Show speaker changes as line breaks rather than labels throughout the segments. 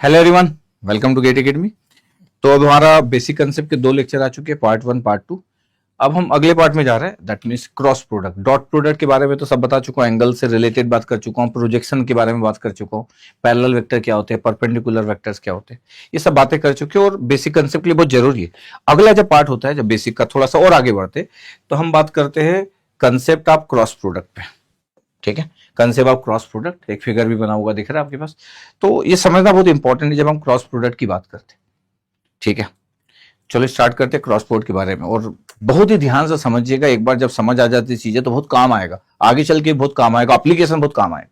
Hello everyone, welcome to GATE academy. तो अब हमारा बेसिक कंसेप्ट के दो लेक्चर आ चुके हैं, पार्ट 1 पार्ट 2। अब हम अगले पार्ट में जा रहे हैं, that means cross product. Dot product के बारे में तो सब बता चुका हूँ, एंगल से रिलेटेड बात कर चुका हूँ, प्रोजेक्शन के बारे में बात कर चुका हूँ, पैरेलल वेक्टर क्या होते हैं, परपेंडिकुलर वेक्टर्स क्या होते हैं, ये सब बातें कर चुके हैं और बेसिक कंसेप्ट के लिए बहुत जरूरी है। अगला जब पार्ट होता है, जब बेसिक का थोड़ा सा और आगे बढ़ते, तो हम बात करते हैं कंसेप्ट ऑफ क्रॉस प्रोडक्ट पे। ठीक है, कंसेप्ट ऑफ क्रॉस प्रोडक्ट, एक फिगर भी बना हुआ दिख रहा है आपके पास। तो ये समझना बहुत इंपॉर्टेंट है जब हम क्रॉस प्रोडक्ट की बात करते हैं। ठीक है, चलो स्टार्ट करते हैं क्रॉस प्रोडक्ट के बारे में। और बहुत ही ध्यान से समझिएगा, एक बार जब समझ आ जाती चीजें तो बहुत काम आएगा, आगे चल के बहुत काम आएगा, एप्लीकेशन बहुत काम आएगा।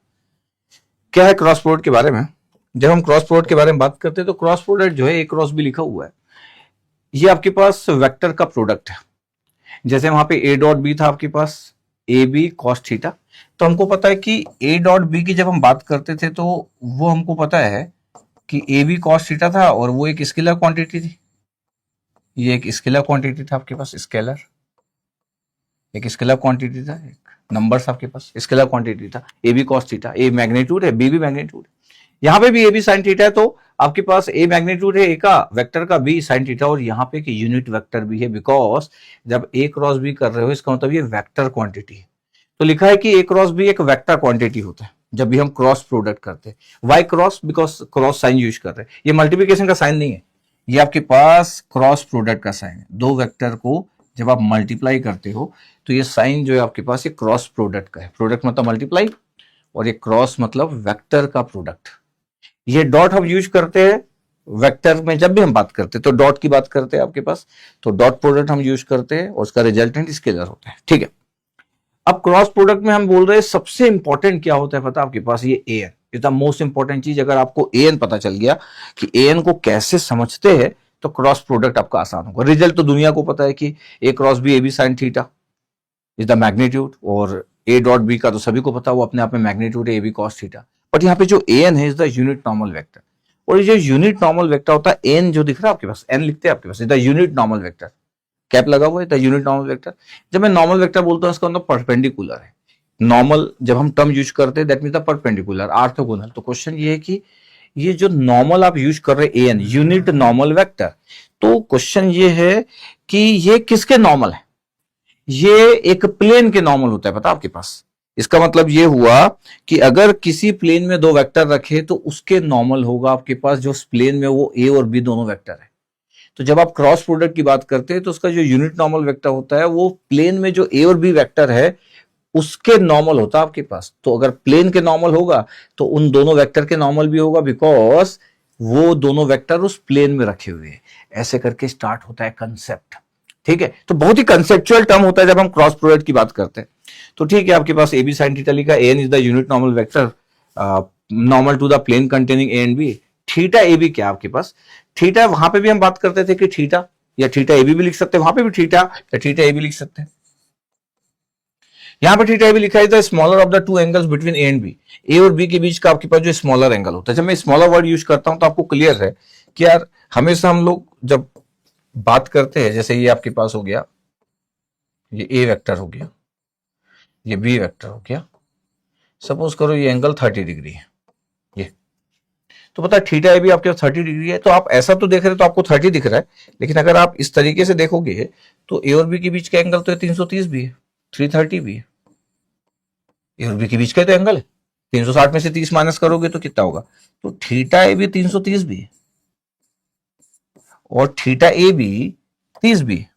क्या है क्रॉस प्रोडक्ट के बारे में? जब हम क्रॉस प्रोडक्ट के बारे में बात करते हैं तो क्रॉस प्रोडक्ट जो है, ए क्रॉस बी लिखा हुआ है, ये आपके पास वेक्टर का प्रोडक्ट है। जैसे वहां पे ए डॉट बी था आपके पास, ए बी कॉस थीटा। तो हमको पता है कि ए डॉट बी की जब हम बात करते थे तो वो हमको पता है कि ए बी कॉस थीटा था और वो एक स्केलर क्वांटिटी थी। ये एक स्केलर क्वांटिटी था आपके पास, स्केलर एक स्केलर क्वांटिटी था, एक नंबर्स आपके पास स्केलर क्वांटिटी था। A B cos theta, A magnitude है, बी भी मैग्नीट्यूड है। यहाँ पे भी ए बी साइन थीटा है, तो आपके पास ए मैग्नीट्यूड है ए का वेक्टर का, बी साइन थीटा, और यहाँ पे कि यूनिट वेक्टर भी है, बिकॉज जब ए क्रॉस बी कर रहे हो इसका मतलब ये वेक्टर क्वांटिटी है। तो लिखा है कि ए क्रॉस बी एक वेक्टर क्वांटिटी होता है जब भी हम क्रॉस प्रोडक्ट करते हैं। Why cross? Because cross sign use कर रहे हैं, ये मल्टीप्लीकेशन का साइन नहीं है, ये आपके पास क्रॉस प्रोडक्ट का साइन है। दो वेक्टर को जब आप मल्टीप्लाई करते हो तो ये साइन जो है आपके पास ये क्रॉस प्रोडक्ट का है। प्रोडक्ट मतलब मल्टीप्लाई और ये क्रॉस मतलब वेक्टर का प्रोडक्ट। ये डॉट हम यूज करते हैं वेक्टर में, जब भी हम बात करते हैं तो डॉट की बात करते हैं आपके पास, तो डॉट प्रोडक्ट हम यूज करते हैं और उसका रिजल्टेंट स्केलर होता है। ठीक है, अब क्रॉस प्रोडक्ट में हम बोल रहे हैं सबसे इंपॉर्टेंट क्या होता है पता आपके पास? ये A N is the most important चीज। अगर आपको ए एन पता चल गया कि ए एन को कैसे समझते हैं तो क्रॉस प्रोडक्ट आपका आसान होगा। रिजल्ट तो दुनिया को पता है कि A cross B, A B sine theta is the magnitude, और ए डॉट बी का तो सभी को पता, वो अपने आप में मैग्नीट्यूड है, A B cos theta. But यहाँ पे जो ए एन है is the unit normal vector, और ये जो यूनिट नॉर्मल वेक्टर होता है, एन जो दिख रहा है आपके पास, एन लिखते हैं आपके पास, is the unit normal vector, cap लगा हुआ है, द यूनिट नॉर्मल वेक्टर। जब मैं नॉर्मल वेक्टर बोलता हूँ इसका मतलब परपेंडिकुलर है। नॉर्मल जब हम टर्म यूज करते हैं that mean the perpendicular, orthogonal. तो क्वेश्चन ये है कि ये जो नॉर्मल आप यूज कर रहे हैं, एन यूनिट नॉर्मल वेक्टर, तो क्वेश्चन ये है कि ये किसके नॉर्मल है? ये एक प्लेन के नॉर्मल होता है, पता आपके पास। इसका मतलब ये हुआ कि अगर किसी प्लेन में दो वेक्टर रखे तो उसके नॉर्मल होगा आपके पास जो प्लेन में वो ए और बी दोनों वेक्टर है। तो जब आप क्रॉस प्रोडक्ट की बात करते हैं तो उसका जो यूनिट नॉर्मल वेक्टर होता है वो प्लेन में जो ए और बी वेक्टर है उसके नॉर्मल होता है आपके पास। तो अगर प्लेन के नॉर्मल होगा तो उन दोनों वेक्टर के नॉर्मल भी होगा, बिकॉज वो दोनों वेक्टर उस प्लेन में रखे हुए हैं। ऐसे करके स्टार्ट होता है कंसेप्ट। ठीक है, तो बहुत ही कंसेप्चुअल टर्म होता है जब हम क्रॉस प्रोडक्ट की बात करते हैं। तो ठीक है, आपके पास ए बी साइन थीटा लिखा, N is the unit normal vector normal to the plane containing A and B. Theta A B क्या आपके पास? थीटा वहां पे भी हम बात करते थे कि थीटा या थीटा ए बी भी लिख सकते हैं, वहां पे भी थीटा या थीटा ए बी लिख सकते हैं। यहां पर थीटा ए बी लिखा है the smaller of the two angles between A and B. A और बी के बीच का आपके पास जो स्मॉलर एंगल होता है, जब मैं स्मॉलर वर्ड यूज करता हूं तो आपको क्लियर है कि यार हमेशा हम लोग जब बात करते हैं, जैसे ये आपके पास हो गया, ये ए वेक्टर हो गया, ये बी वेक्टर हो गया, सपोज करो ये एंगल 30 डिग्री है, ये तो पता है थीटा ए भी आपके पास 30 डिग्री है। तो आप ऐसा तो देख रहे हो तो आपको 30 दिख रहा है, लेकिन अगर आप इस तरीके से देखोगे तो ए और बी के बीच का एंगल तो 330 भी है, 330 भी है। ए और बी के बीच का तो एंगल है, 360 में से 30 माइनस करोगे तो कितना होगा? तो थीटा ए भी 330 भी है और थीटा ए भी 30 भी है।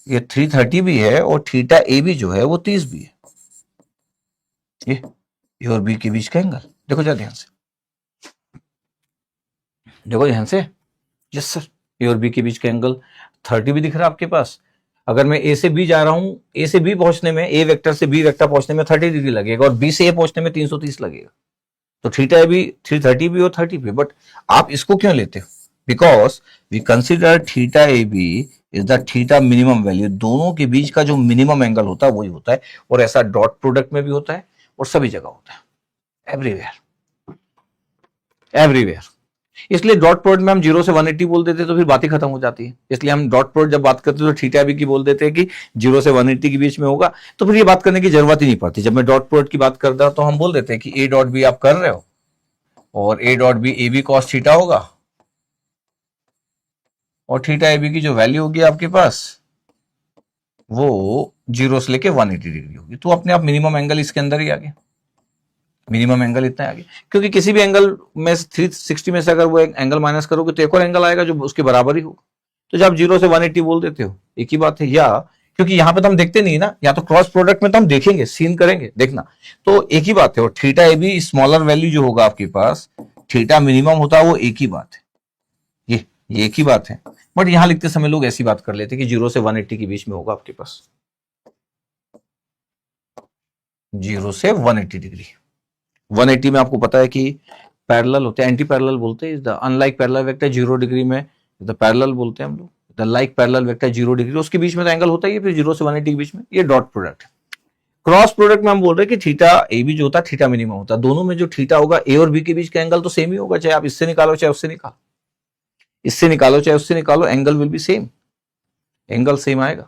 ये 330 भी है और थीटा ए भी जो है वो 30 भी है। ये ए और बी के बीच का एंगल देखो जरा ध्यान से, देखो ध्यान से। यस सर, ए और बी के बीच का एंगल 30 भी दिख रहा है आपके पास। अगर मैं ए से बी जा रहा हूं, ए से बी पहुंचने में, ए वेक्टर से बी वेक्टर पहुंचने में 30 डिग्री लगेगा और बी से ए पहुंचने में 330 लगेगा। तो थीटा ए भी 330 भी और 30 भी। बट आप इसको क्यों लेते हो? Because we consider theta A B is the theta minimum value. दोनों के बीच का जो मिनिमम एंगल होता है वही होता है, और ऐसा डॉट प्रोडक्ट में भी होता है और सभी जगह होता है, एवरीवेयर, एवरीवेयर। इसलिए डॉट प्रोडक्ट में हम 0 से 180 बोल देते तो फिर बात ही खत्म हो जाती है। इसलिए हम डॉट प्रोडक्ट जब बात करते हैं तो थीटा बी की बोल देते हैं कि 0 से 180 के बीच में होगा, तो फिर ये बात करने की जरूरत ही नहीं पड़ती। जब मैं डॉट प्रोडक्ट की बात करता हूं तो हम बोल देते हैं कि ए डॉट बी आप कर रहे हो और A dot B A B cos theta होगा, और थीटा ए बी की जो वैल्यू होगी आपके पास वो 0 से लेके 180 डिग्री होगी। तो अपने आप मिनिमम एंगल इसके अंदर ही आ गया, मिनिमम एंगल इतना आ गया, क्योंकि किसी भी एंगल में 360 में से अगर वो एक एंगल माइनस करोगे तो एक और एंगल आएगा जो उसके बराबर ही होगा। तो जब 0 से 180 बोल देते हो एक ही बात है। या क्योंकि यहां पे तो हम देखते नहीं ना, या तो क्रॉस प्रोडक्ट में तो हम देखेंगे, सीन करेंगे, देखना, तो एक ही बात है। और theta A B smaller value जो होगा आपके पास, थीटा मिनिमम होता है, वो एक ही बात है, ये एक ही बात है। बट यहां लिखते समय लोग ऐसी बात कर लेते कि 0 से 180 के बीच में होगा आपके पास, 0 से 180 डिग्री। 180 में आपको पता है कि पैरेलल होते हैं, एंटी पैरेलल बोलते हैं, the unlike parallel vector 0 degree में द पैरेलल बोलते हैं हम लोग, the like parallel vector 0 degree, उसके बीच में तो एंगल होता ही है, फिर 0 से 180 के बीच में ये डॉट प्रोडक्ट है। क्रॉस प्रोडक्ट में हम बोल रहे हैं कि थीटा ए बी जो होता है थीटा मिनिमम होता है, दोनों में जो थीटा होगा ए और बी के बीच का एंगल तो सेम ही होगा, चाहे आप इससे निकालो चाहे उससे निकालो, इससे निकालो चाहे उससे निकालो, angle will be same, angle same आएगा।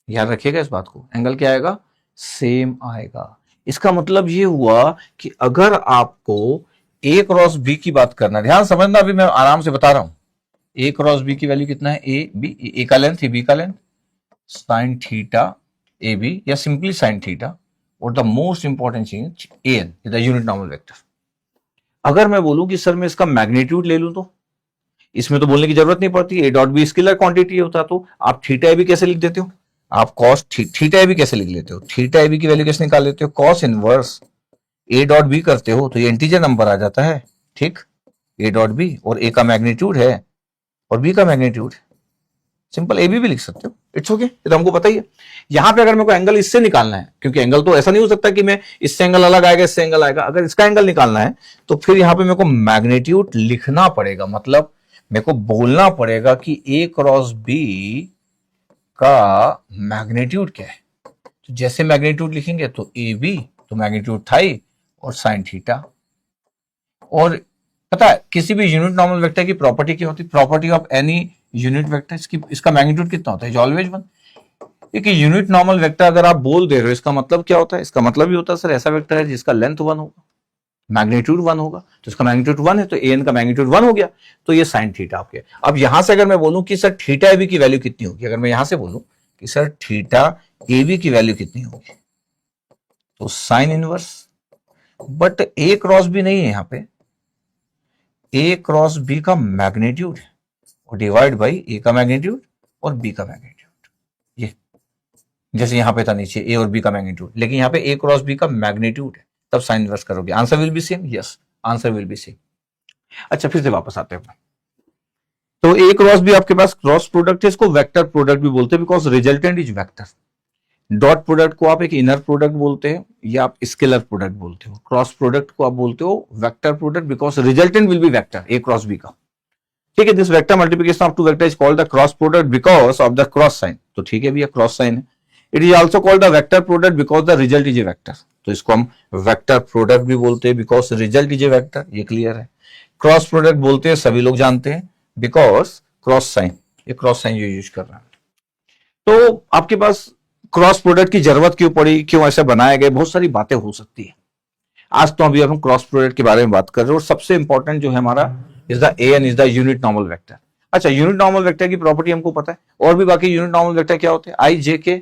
याद रखिएगा इस बात को, एंगल क्या आएगा, सेम आएगा। इसका मतलब ये हुआ कि अगर आपको ए क्रॉस बी की बात करना, ध्यान समझना, अभी मैं आराम से बता रहा हूं, ए क्रॉस बी की वैल्यू कितना है, ए बी, ए का लेंथ, बी का length, sine theta A B, या सिंपली साइन थीटा, और द मोस्ट इंपॉर्टेंट चीज A N, the unit normal vector. अगर मैं बोलूं कि सर मैं इसका मैग्नीट्यूड ले लूं, तो इसमें तो बोलने की जरूरत नहीं पड़ती, A dot B scalar quantity होता, तो आप थीटा ए बी कैसे लिख देते हो, आप कॉस थीटा ए बी कैसे लिख लेते हो, थीटा ए बी की वैल्यू कैसे निकाल लेते हो, cos inverse A dot B करते हो तो ये इंटीजर नंबर आ जाता है, ठीक, ए डॉट बी, और ए का मैग्नीट्यूड है और बी का मैग्नीट्यूड, सिंपल ए बी भी लिख सकते हो, इट्स ओके, ये तो हमको पता ही है। यहां पे अगर मेरे को एंगल इससे निकालना है, क्योंकि एंगल तो ऐसा नहीं हो सकता कि मैं इससे एंगल अलग आएगा इससे एंगल आएगा, अगर इसका एंगल निकालना है तो फिर यहां पे मेरे को मैग्नीट्यूड लिखना पड़ेगा, मतलब मेरे को बोलना पड़ेगा कि ए क्रॉस बी का मैग्नीट्यूड क्या है। तो जैसे मैग्नीट्यूड लिखेंगे तो ए बी, तो मैग्नीट्यूड था ही, और साइन थीटा। और पता है किसी भी यूनिट नॉर्मल वेक्टर की प्रॉपर्टी क्या होती है, property of any unit vector, इसका मैग्नीट्यूड कितना होता है, ऑलवेज 1। देखिए यूनिट नॉर्मल वेक्टर अगर आप बोल दे रहे हो, इसका मतलब क्या होता है, इसका मतलब ही होता है सर ऐसा वेक्टर है जिसका लेंथ 1 होगा, मैग्नीट्यूड 1 होगा, तो इसका मैग्नीट्यूड 1 है, तो ए एन का मैग्नीट्यूड 1 हो गया, तो ये साइन थीटा आपके। अब यहां से अगर मैं बोलूं कि सर थीटा ए बी की वैल्यू कितनी होगी, अगर मैं यहां से बोलूं कि सर थीटा ए बी की वैल्यू कितनी होगी, तो sine inverse, but A cross B नहीं है, यहां पे ए क्रॉस बी का मैग्नीट्यूड है, और डिवाइड बाई ए का मैग्नीट्यूड और बी का मैग्नीट्यूड, ये जैसे यहां पे था नीचे ए और बी का मैग्नीट्यूड, लेकिन यहां पे ए क्रॉस बी का मैग्नीट्यूड है, तब साइन इनवर्स करोगे, answer will be same, yes answer will be same. अच्छा फिर से वापस आते हैं, तो ए क्रॉस बी आपके पास क्रॉस प्रोडक्ट है, इसको वेक्टर प्रोडक्ट भी बोलते हैं, because resultant is vector. Dot product को आप एक इनर प्रोडक्ट बोलते हैं, या आप स्केलर प्रोडक्ट बोलते हो, क्रॉस प्रोडक्ट को आप बोलते हो vector product, because resultant will be vector A cross B का, ठीक है। This vector multiplication of two vector is called the cross product because of the cross sign, तो ठीक है भैया क्रॉस साइन है। It is also called the vector product because the result is a vector, तो इसको हम vector product भी बोलते हैं because result is a vector, ये क्लियर है। क्रॉस प्रोडक्ट बोलते हैं सभी लोग जानते हैं बिकॉज क्रॉस साइन, ये क्रॉस साइन यूज कर रहा है। तो आपके पास क्रॉस प्रोडक्ट की जरूरत क्यों पड़ी, क्यों ऐसे बनाए गए, बहुत सारी बातें हो सकती है। आज तो अभी हम क्रॉस प्रोडक्ट के बारे में बात कर रहे हैं, और सबसे इंपॉर्टेंट जो है हमारा is the A N is the unit normal vector. अच्छा यूनिट नॉर्मल वेक्टर की प्रॉपर्टी हमको पता है, और भी बाकी यूनिट नॉर्मल वेक्टर क्या होते हैं, आई जे के,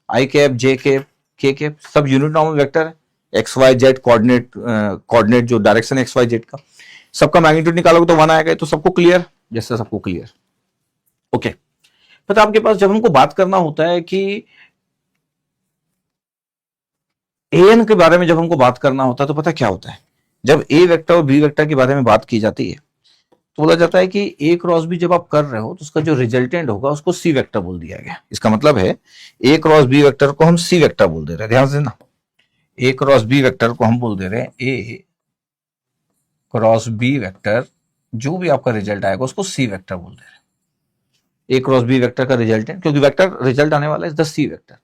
आई कैप, जे कैप, के कैप, सब यूनिट नॉर्मल वेक्टर है। एक्स वाई जेड कोऑर्डिनेट जो डायरेक्शन एक्स वाई जेड का, सबका मैग्नीट्यूड निकालोगे तो 1 आएगा, तो सबको क्लियर, जैसे सबको क्लियर, ओके। पता आपके पास जब हमको बात करना होता है कि एन के बारे में, जब हमको बात करना होता है तो पता क्या होता है, जब ए वेक्टर और बी वेक्टर के बारे में बात की जाती है तो बोला जाता है कि ए क्रॉस बी जब आप कर रहे हो तो उसका जो रिजल्टेंट होगा उसको सी वेक्टर बोल दिया गया। इसका मतलब है ए क्रॉस बी वेक्टर को हम सी वेक्टर बोल दे रहे हैं, ध्यान से ना, ए क्रॉस बी वेक्टर को हम बोल दे रहे हैं ए क्रॉस बी वेक्टर, जो भी आपका रिजल्ट आएगा उसको सी वेक्टर बोल दे रहे हैं। ए क्रॉस बी वेक्टर का रिजल्टेंट, क्योंकि वेक्टर रिजल्ट आने वाला है द सी वेक्टर।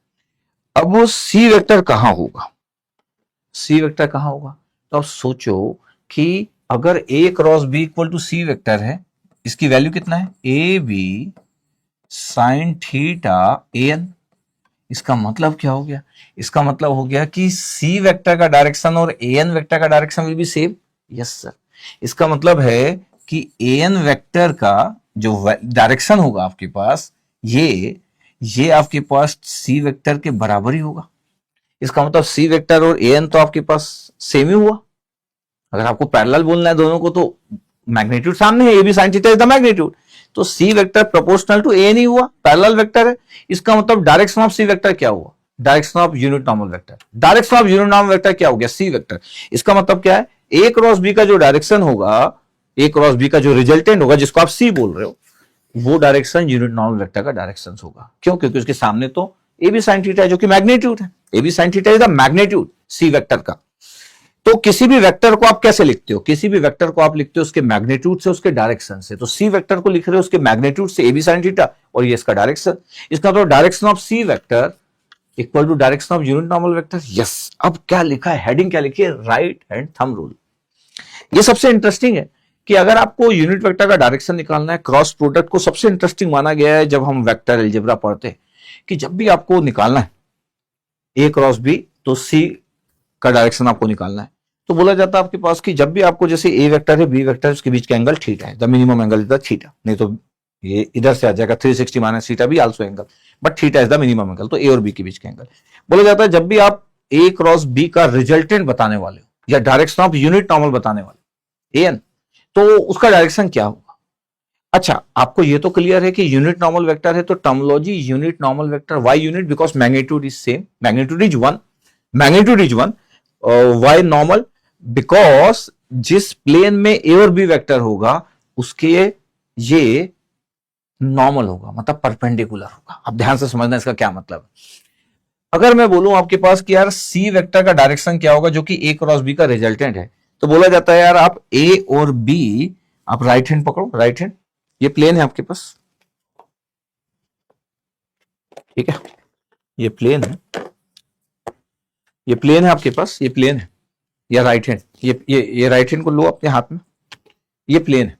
अब वो सी वेक्टर कहां होगा, सी वेक्टर कहां होगा, तो आप सोचो कि अगर A cross B equal to C vector है, इसकी वैल्यू कितना है, A B sine theta A N, इसका मतलब क्या हो गया, इसका मतलब हो गया कि सी वेक्टर का डायरेक्शन और ए एन वेक्टर का direction will be same, yes sir. इसका मतलब है कि एन वेक्टर का जो डायरेक्शन होगा आपके पास, ये आपके पास सी वेक्टर के बराबर ही होगा। इसका मतलब सी वेक्टर और एन तो आपके पास सेम ही हुआ। अगर आपको पैरेलल बोलना है दोनों को तो मैग्नीट्यूड सामने है, A B sine theta is the magnitude, तो C vector proportional to A नहीं हुआ, पैरेलल वेक्टर है। इसका मतलब डायरेक्शन ऑफ सी वेक्टर क्या हुआ, direction of unit normal vector. Direction of unit normal vector क्या हो गया, सी वेक्टर। इसका मतलब क्या है, ए क्रॉस बी का जो डायरेक्शन होगा, ए क्रॉस बी का जो रिजल्टेंट होगा जिसको आप सी बोल रहे हो, वो डायरेक्शन यूनिट नॉर्मल वेक्टर का डायरेक्शन होगा। क्यों, क्योंकि उसके सामने तो ए बी साइन थीटा है जो कि मैग्नीट्यूड है। A B sine theta is the magnitude C vector का। तो किसी भी वेक्टर को आप कैसे लिखते हो, किसी भी वेक्टर को आप लिखते हो उसके मैग्नीट्यूड से, उसके डायरेक्शन से। तो सी वेक्टर को लिख रहे हो उसके मैग्नीट्यूड से, ए बी साइन थीटा, और ये इसका डायरेक्शन। इसका मतलब direction of C vector equal to direction of unit normal vector. Yes, अब क्या लिखा है, हेडिंग क्या लिखी है, राइट हैंड थंब रूल। ये सबसे इंटरेस्टिंग है कि अगर आपको यूनिट वेक्टर का डायरेक्शन निकालना है, क्रॉस प्रोडक्ट को सबसे इंटरेस्टिंग माना गया है जब हम वेक्टर अलजेब्रा पढ़ते हैं, कि जब भी आपको निकालना है ए क्रॉस बी, तो सी का डायरेक्शन आपको निकालना है, तो बोला जाता है आपके पास कि जब भी आपको, जैसे ए वेक्टर है बी वेक्टर है, उसके बीच का एंगल थीटा है, the minimum angle is the theta. नहीं तो ये इधर से आ जाएगा 360 माइनस थीटा भी also angle, but theta is the minimum angle. तो ए और बी के बीच का एंगल बोला जाता है। जब भी आप ए क्रॉस बी का रिजल्टेंट बताने वाले हो या डायरेक्शन ऑफ यूनिट नॉर्मल बताने वाले एन, तो उसका डायरेक्शन क्या होगा। अच्छा, आपको ये तो क्लियर है कि यूनिट नॉर्मल वेक्टर है, तो terminology unit normal vector, why unit because magnitude is same, magnitude is one, magnitude is one, why normal because जिस प्लेन में ए और बी वेक्टर होगा उसके ये नॉर्मल होगा, मतलब परपेंडिकुलर होगा। अब ध्यान से समझना इसका क्या मतलब है। अगर मैं बोलूं आपके पास कि यार सी वेक्टर का डायरेक्शन क्या होगा जो कि ए क्रॉस बी का रिजल्टेंट है, तो बोला जाता है यार आप ए और बी, आप राइट हैंड पकड़ो, राइट हैंड, ये प्लेन है आपके पास, ठीक है, ये प्लेन है, ये प्लेन है आपके पास, ये प्लेन है, या राइट हैंड, ये राइट हैंड को लो अपने हाथ में, ये प्लेन है।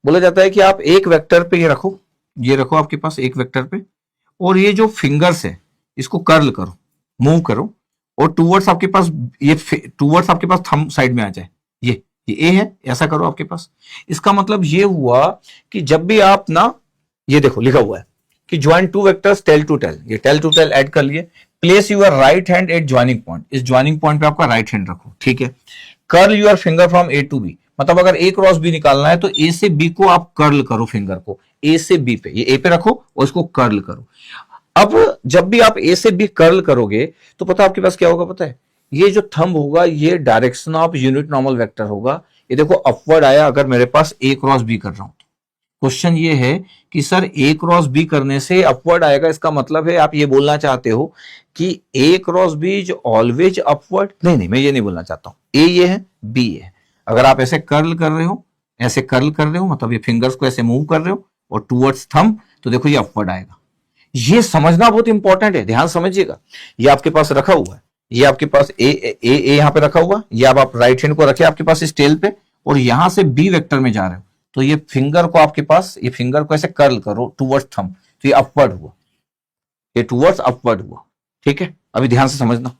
बोला जाता है कि आप एक वेक्टर पे ये रखो, ये रखो आपके पास एक वेक्टर पे, और ये जो फिंगर्स है इसको कर्ल करो, मूव करो, और टूवर्ड्स आपके पास, ये टूवर्ड्स आपके पास थंब साइड में आ जाए, ये ए है, ऐसा करो आपके पास। इसका मतलब ये हुआ कि जब भी आप ना, ये देखो लिखा हुआ है कि join two vectors tail to tail, ये टेल टू टेल ऐड कर लिए, place your right hand at joining point, इस ज्वाइनिंग पॉइंट पे आपका राइट हैंड रखो, ठीक है। Curl your finger from A to B, मतलब अगर ए क्रॉस बी निकालना है तो ए से बी को आप कर्ल करो, फिंगर को ए से बी पे, ये ए पे रखो और इसको कर्ल करो। अब जब भी आप ए से बी कर्ल करोगे तो पता आपके पास क्या होगा, पता है, ये जो थंब होगा ये direction of unit normal vector होगा। ये देखो अपवर्ड आया अगर मेरे पास ए क्रॉस बी कर रहा हूं। क्वेश्चन ये है कि सर ए क्रॉस बी करने से अपवर्ड आएगा, इसका मतलब है आप ये बोलना चाहते हो कि A cross B is always upward. नहीं नहीं, मैं ये नहीं बोलना चाहता हूं। ए ये है, बी ये है। अगर आप ऐसे कर्ल कर रहे हो, ऐसे कर्ल कर रहे हो, मतलब ये फिंगर्स को ऐसे मूव कर रहे हो और टूवर्ड्स थंब, तो देखो ये अपवर्ड आएगा। ये समझना बहुत इंपॉर्टेंट है, ध्यान समझिएगा। ये आपके पास रखा हुआ है, ये आपके पास ए यहां पे रखा हुआ, ये आप राइट हैंड को रखे आपके पास इस टेल पे, और यहां से बी वेक्टर में जा रहे हो, तो ये फिंगर को आपके पास, ये फिंगर को ऐसे कर्ल करो टूवर्ड्स थंब, तो ये अपवर्ड हुआ, ये टूवर्ड्स अपवर्ड हुआ, ठीक है। अभी ध्यान से समझना।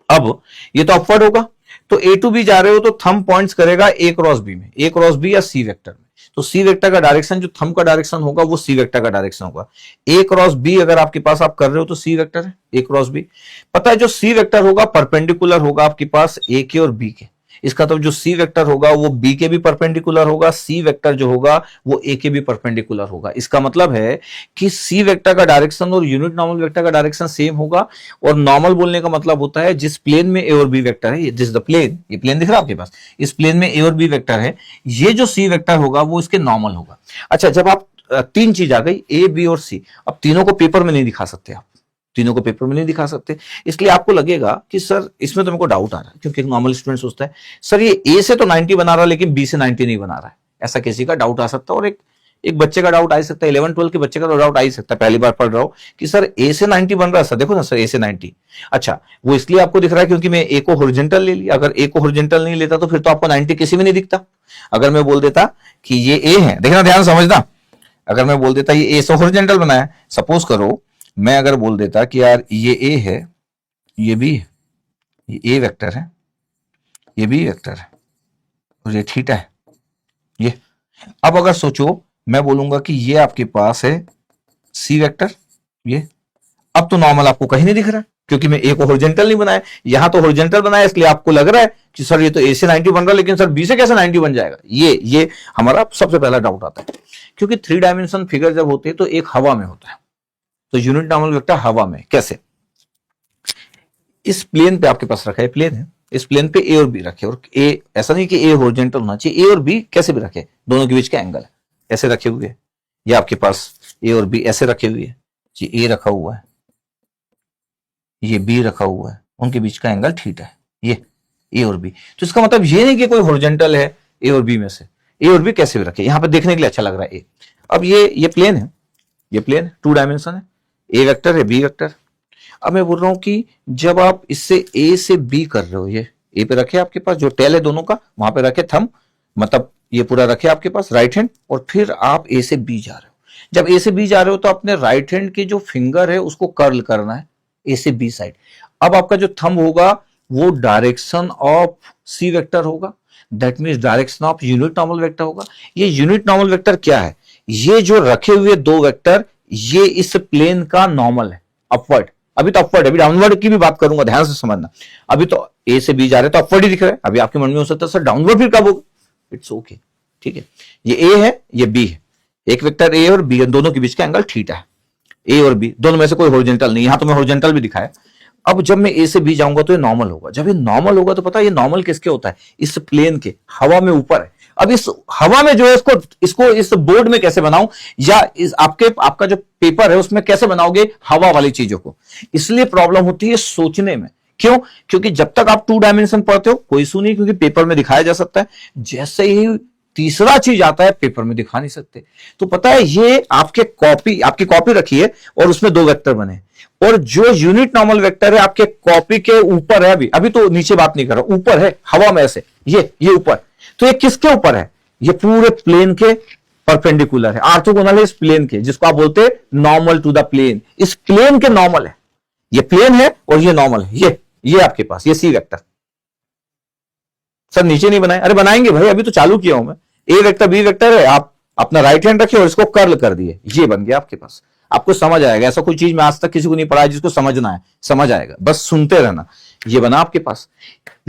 अब ये तो अपवर्ड होगा, तो ए टू बी जा रहे हो तो थंब पॉइंट्स करेगा ए क्रॉस बी में, ए क्रॉस बी या सी वेक्टर में। तो सी वेक्टर का डायरेक्शन जो थंब का डायरेक्शन होगा वो सी वेक्टर का डायरेक्शन होगा। ए क्रॉस बी अगर आपके पास आप कर रहे हो तो सी वेक्टर है, ए क्रॉस बी। पता है जो सी वेक्टर होगा परपेंडिकुलर होगा आपके पास ए के और बी के। इसका तो जो सी वेक्टर होगा वो बी के भी परपेंडिकुलर होगा, सी वेक्टर जो होगा वो ए के भी परपेंडिकुलर होगा। इसका मतलब है कि सी वेक्टर का डायरेक्शन और यूनिट नॉर्मल वेक्टर का डायरेक्शन सेम होगा। और नॉर्मल बोलने का मतलब होता है जिस प्लेन में ए और बी वेक्टर है, दिस द प्लेन, ये प्लेन दिख रहा है आपके पास, इस प्लेन में ए और बी वेक्टर है, ये जो सी वेक्टर होगा वो इसके नॉर्मल होगा। अच्छा, जब आप तीन चीज आ गई ए बी और सी, अब तीनों को पेपर में नहीं दिखा सकते, आप तीनों को पेपर में नहीं दिखा सकते, इसलिए आपको लगेगा कि सर इसमें तो मेरे को डाउट आ रहा है, क्योंकि एक नॉर्मल स्टूडेंट सोचता है सर ये ए से तो 90 बना रहा है लेकिन बी से 90 नहीं बना रहा है। ऐसा किसी का डाउट आ सकता है, और एक बच्चे का डाउट आ सकता है, 11-12 के बच्चे का तो डाउट आ ही सकता है, पहली बार पढ़ रहा हो कि सर ए से 90 बन रहा है, सर देखो ना सर ए से 90। अच्छा, वो इसलिए आपको दिख रहा है क्योंकि मैं ए को होरिजेंटल ले लिया, अगर ए को होरिजेंटल नहीं लेता तो फिर तो आपको 90 किसी में नहीं दिखता। अगर मैं बोल देता कि ये ए है, देखना ध्यान समझना, अगर मैं बोल देता ये ए से होरिजेंटल बना है, सपोज करो मैं अगर बोल देता कि यार ये ए है, ये बी है, ये ए वेक्टर है, ये बी वेक्टर है, और ये थीटा है ये। अब अगर सोचो मैं बोलूंगा कि ये आपके पास है सी वेक्टर, ये अब तो नॉर्मल आपको कहीं नहीं दिख रहा है क्योंकि मैं ए को हॉरिजॉन्टल नहीं बनाया, यहां तो हॉरिजॉन्टल बनाया, इसलिए आपको लग रहा है कि सर ये तो ए से 90 बन रहा है, लेकिन सर बी से कैसे 90 बन जाएगा। ये हमारा सबसे पहला डाउट आता है, क्योंकि 3 डायमेंशन फिगर जब होते हैं तो एक हवा में होता है, तो यूनिट नॉर्मल वेक्टर हवा में कैसे। इस प्लेन पे आपके पास रखा है, प्लेन है, इस प्लेन पे ए और बी रखे, और ए ऐसा नहीं कि ए हॉरिजॉन्टल होना चाहिए, ए और बी कैसे भी रखे, दोनों के बीच का एंगल है ऐसे रखे हुए हैं, ये आपके पास ए और बी ऐसे रखे हुए हैं, ये ए रखा हुआ है, ये बी रखा हुआ है, उनके बीच का एंगल थीटा है, ये ए और बी। तो इसका मतलब ये नहीं कि कोई हॉरिजॉन्टल है ए और बी में से, ए और बी कैसे भी रखे, यहां पे देखने के लिए अच्छा लग रहा है ए। अब ये प्लेन है, ये प्लेन 2 डायमेंशन है, ए वेक्टर है बी वेक्टर। अब मैं बोल रहा हूं कि जब आप इससे ए से बी कर रहे हो, ये ए पे रखे आपके पास जो टेल है दोनों का, वहां पे रखे थंब, मतलब ये पूरा रखे आपके पास राइट हैंड, और फिर आप ए से बी जा रहे हो। जब ए से बी जा रहे हो तो अपने राइट हैंड के जो फिंगर है उसको कर्ल करना है ए से बी साइड। अब आपका जो थंब होगा वो डायरेक्शन ऑफ सी वेक्टर होगा, that means direction of unit normal vector होगा। ये यूनिट नॉर्मल वेक्टर क्या है, ये जो रखे हुए 2 वेक्टर ये इस प्लेन का नॉर्मल है, अपवर्ड। अभी तो अपवर्ड है, अभी डाउनवर्ड की भी बात करूंगा, ध्यान से समझना। अभी तो ए से बी जा रहे तो अपवर्ड ही दिख रहा है, अभी आपके मन में हो सकता है सर डाउनवर्ड फिर कब होगा, इट्स ओके, ठीक है। ये ए है ये बी है, एक वेक्टर ए और बी, दोनों के बीच का एंगल थीटा है, ए और बी दोनों में से कोई हॉरिजॉन्टल नहीं, यहां तो मैं हॉरिजॉन्टल भी दिखाया। अब जब मैं ए से बी जाऊंगा तो ये नॉर्मल होगा, जब ये नॉर्मल होगा तो पता है ये नॉर्मल किसके होता है, इस प्लेन के, हवा में ऊपर है। अब इस हवा में जो है इसको इस बोर्ड में कैसे बनाऊं, या इस आपका जो पेपर है उसमें कैसे बनाओगे हवा वाली चीजों को, इसलिए प्रॉब्लम होती है सोचने में। क्यों, क्योंकि जब तक आप 2 डायमेंशन पढ़ते हो कोई इशू नहीं, क्योंकि पेपर में दिखाया जा सकता है, जैसे ही तीसरा चीज आता है पेपर में दिखा नहीं सकते। तो पता है ये आपकी कॉपी रखी है और उसमें 2 वेक्टर बने, और जो यूनिट नॉर्मल वेक्टर है आपके कॉपी के ऊपर है, अभी तो नीचे बात नहीं कर रहा, ऊपर है हवा में ऐसे, ये ऊपर। तो ये किसके ऊपर है, ये पूरे प्लेन के परपेंडिकुलर है, ऑर्थोगोनल है इस प्लेन के, जिसको आप बोलते हैं नॉर्मल टू द प्लेन। इस प्लेन के नॉर्मल है, ये प्लेन है और ये नॉर्मल है, ये आपके पास ये सी वेक्टर। सर नीचे नहीं बनाए, अरे बनाएंगे भाई, अभी तो चालू किया हूं मैं। ए वेक्टर बी वेक्टर है, आप अपना राइट हैंड रखिए और इसको कर्ल कर दिए, ये बन गया आपके पास। आपको समझ आएगा, ऐसा कोई चीज मैं आज तक किसी को नहीं पढ़ाया, जिसको समझना है समझ आएगा, बस सुनते रहना। ये बना आपके पास,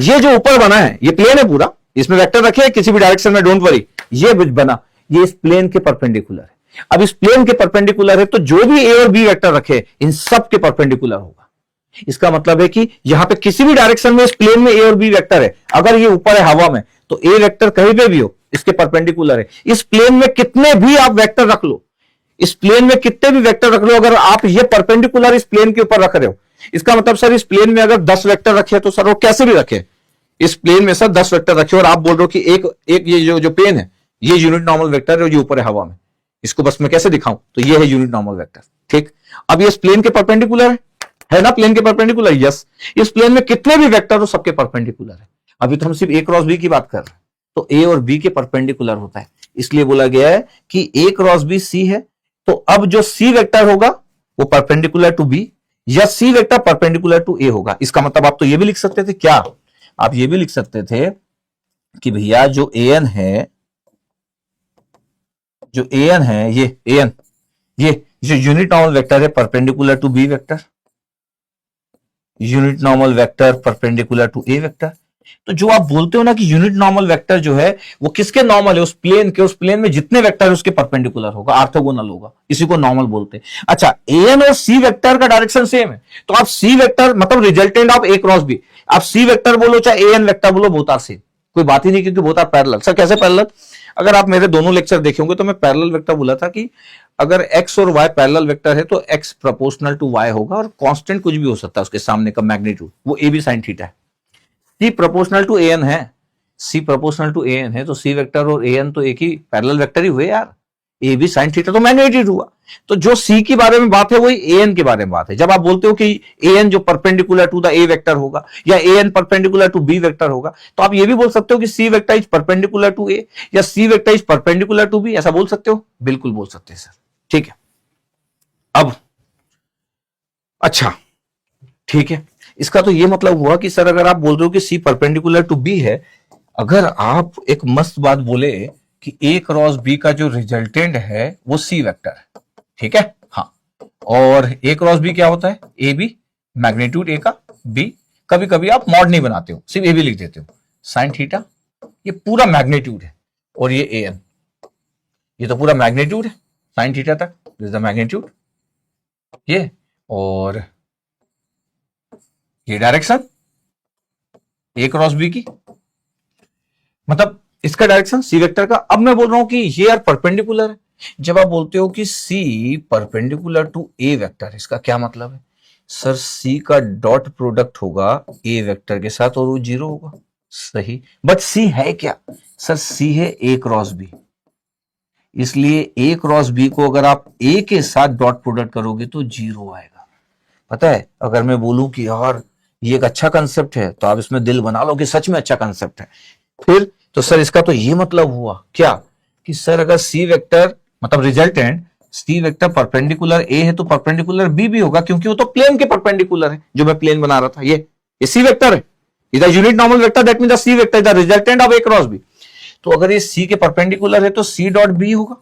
ये जो ऊपर बना है ये प्लेन है पूरा, इसमें वेक्टर रखे किसी भी डायरेक्शन में, डोंट वरी, ये बना, ये इस प्लेन के परपेंडिकुलर है। अब इस प्लेन के परपेंडिकुलर है तो जो भी ए और बी वेक्टर रखे इन सब के परपेंडिकुलर होगा। इसका मतलब है कि यहां पे किसी भी डायरेक्शन में इस प्लेन में ए और बी वेक्टर है, अगर ये ऊपर है हवा में तो ए वेक्टर कहीं पे भी हो इसके परपेंडिकुलर है। इस प्लेन में कितने भी आप वेक्टर रख लो, इस प्लेन में कितने भी वेक्टर रख लो, अगर आप ये परपेंडिकुलर इस प्लेन के ऊपर रख रहे हो, इसका मतलब सर इस प्लेन में अगर 10 वेक्टर रखे तो सर वो कैसे भी रखे, इस प्लेन में सर 10 वेक्टर रखे, और आप बोल रहे हो कि एक ये जो प्लेन है ये यूनिट नॉर्मल वेक्टर है, जो ऊपर है हवा में, इसको बस मैं कैसे दिखाऊं, तो ये है यूनिट नॉर्मल वेक्टर। ठीक, अब ये इस प्लेन के परपेंडिकुलर है ना, प्लेन के परपेंडिकुलर, यस। इस प्लेन में कितने भी वेक्टर हो सबके परपेंडिकुलर है। अभी तो हम सिर्फ ए क्रॉस बी की बात कर रहे हैं, तो ए और बी के परपेंडिकुलर होता है, इसलिए बोला गया है कि ए क्रॉस बी सी है। तो अब जो सी वेक्टर होगा वो परपेंडिकुलर टू बी, या सी वेक्टर परपेंडिकुलर टू ए होगा। इसका मतलब आप तो ये भी लिख सकते थे, क्या आप ये भी लिख सकते थे कि भैया जो ए एन है, जो ए एन है, ये ए एन, ये जो यूनिट नॉर्मल वेक्टर है perpendicular to B vector, unit normal vector perpendicular to A vector. तो जो आप बोलते हो ना कि यूनिट नॉर्मल वेक्टर जो है वो किसके नॉर्मल है, उस प्लेन के, उस प्लेन में जितने वेक्टर है उसके परपेंडिकुलर होगा, ऑर्थोगोनल होगा, इसी को नॉर्मल बोलते हैं। अच्छा, ए एन और सी वेक्टर का डायरेक्शन सेम है, तो आप सी वेक्टर मतलब resultant of A cross B, आप सी वेक्टर बोलो चाहे ए एन वेक्टर बोलो, बोथ आर सेम, कोई बात ही नहीं, क्योंकि बोथ आर पैरेलल। सर कैसे पैरेलल, अगर आप मेरे दोनों लेक्चर देखेंगे तो मैं पैरेलल वेक्टर बोला था कि अगर x और y पैरेलल वेक्टर है तो x प्रोपोर्शनल टू y होगा, और कांस्टेंट कुछ भी हो सकता है उसके सामने का मैग्नीट्यूड, वो a भी sin थीटा है। c प्रोपोर्शनल टू an है, c प्रोपोर्शनल टू an है, तो c वेक्टर और an तो एक ही पैरेलल वेक्टर ही हुए यार, a भी sin थीटा तो मैग्नीट्यूड हुआ। तो जो c के बारे में बात है वही an के बारे में बात है। जब आप बोलते हो कि an जो perpendicular to the a vector होगा या an perpendicular to b vector होगा, तो आप ये भी बोल सकते हो कि c vector is perpendicular to a या c vector is perpendicular to b, ऐसा बोल सकते हो, बिल्कुल बोल सकते हैं सर। ठीक है, अब अच्छा ठीक है, इसका तो ये मतलब हुआ कि सर अगर आप बोल रहे हो कि सी परपेंडिकुलर टू बी है, अगर आप एक मस्त बात बोले कि ए क्रॉस बी का जो रिजल्टेंट है वो सी वेक्टर है, ठीक है, हाँ, और ए क्रॉस बी क्या होता है, ए बी, मैग्नीट्यूड ए का, बी, कभी कभी आप मॉड नहीं बनाते हो, सिर्फ ए बी लिख देते हो, साइन थीटा, ये पूरा मैग्नीट्यूड है, और ये ए एन, ये तो पूरा मैग्नीट्यूड है साइन थीटा तक, दिस इज द मैग्नीट्यूड, ये, और ये डायरेक्शन ए क्रॉस बी की, मतलब इसका डायरेक्शन सी वेक्टर का। अब मैं बोल रहा हूं कि ये यार परपेंडिकुलर है। जब आप बोलते हो कि C perpendicular to A vector, इसका क्या मतलब है? सर सी का डॉट प्रोडक्ट होगा ए वेक्टर के साथ और वो जीरो होगा, सही, बट सी है क्या? सर सी है ए क्रॉस बी, इसलिए ए क्रॉस बी को अगर आप ए के साथ डॉट प्रोडक्ट करोगे तो जीरो आएगा। पता है, अगर मैं बोलूं कि यार ये एक अच्छा कंसेप्ट है तो आप इसमें दिल बना लो कि सच में अच्छा कंसेप्ट है, फिर तो सर इसका तो ये मतलब हुआ क्या कि सर अगर सी वेक्टर मतलब resultant C vector perpendicular A है तो परपेंडिकुलर बी भी होगा, क्योंकि वो तो प्लेन के परपेंडिकुलर है, जो मैं प्लेन बना रहा था, ये सी वेक्टर है, इधर unit normal vector, that mean the C vector is the resultant of A cross B. तो अगर ये सी के परपेंडिकुलर है तो सी डॉट बी होगा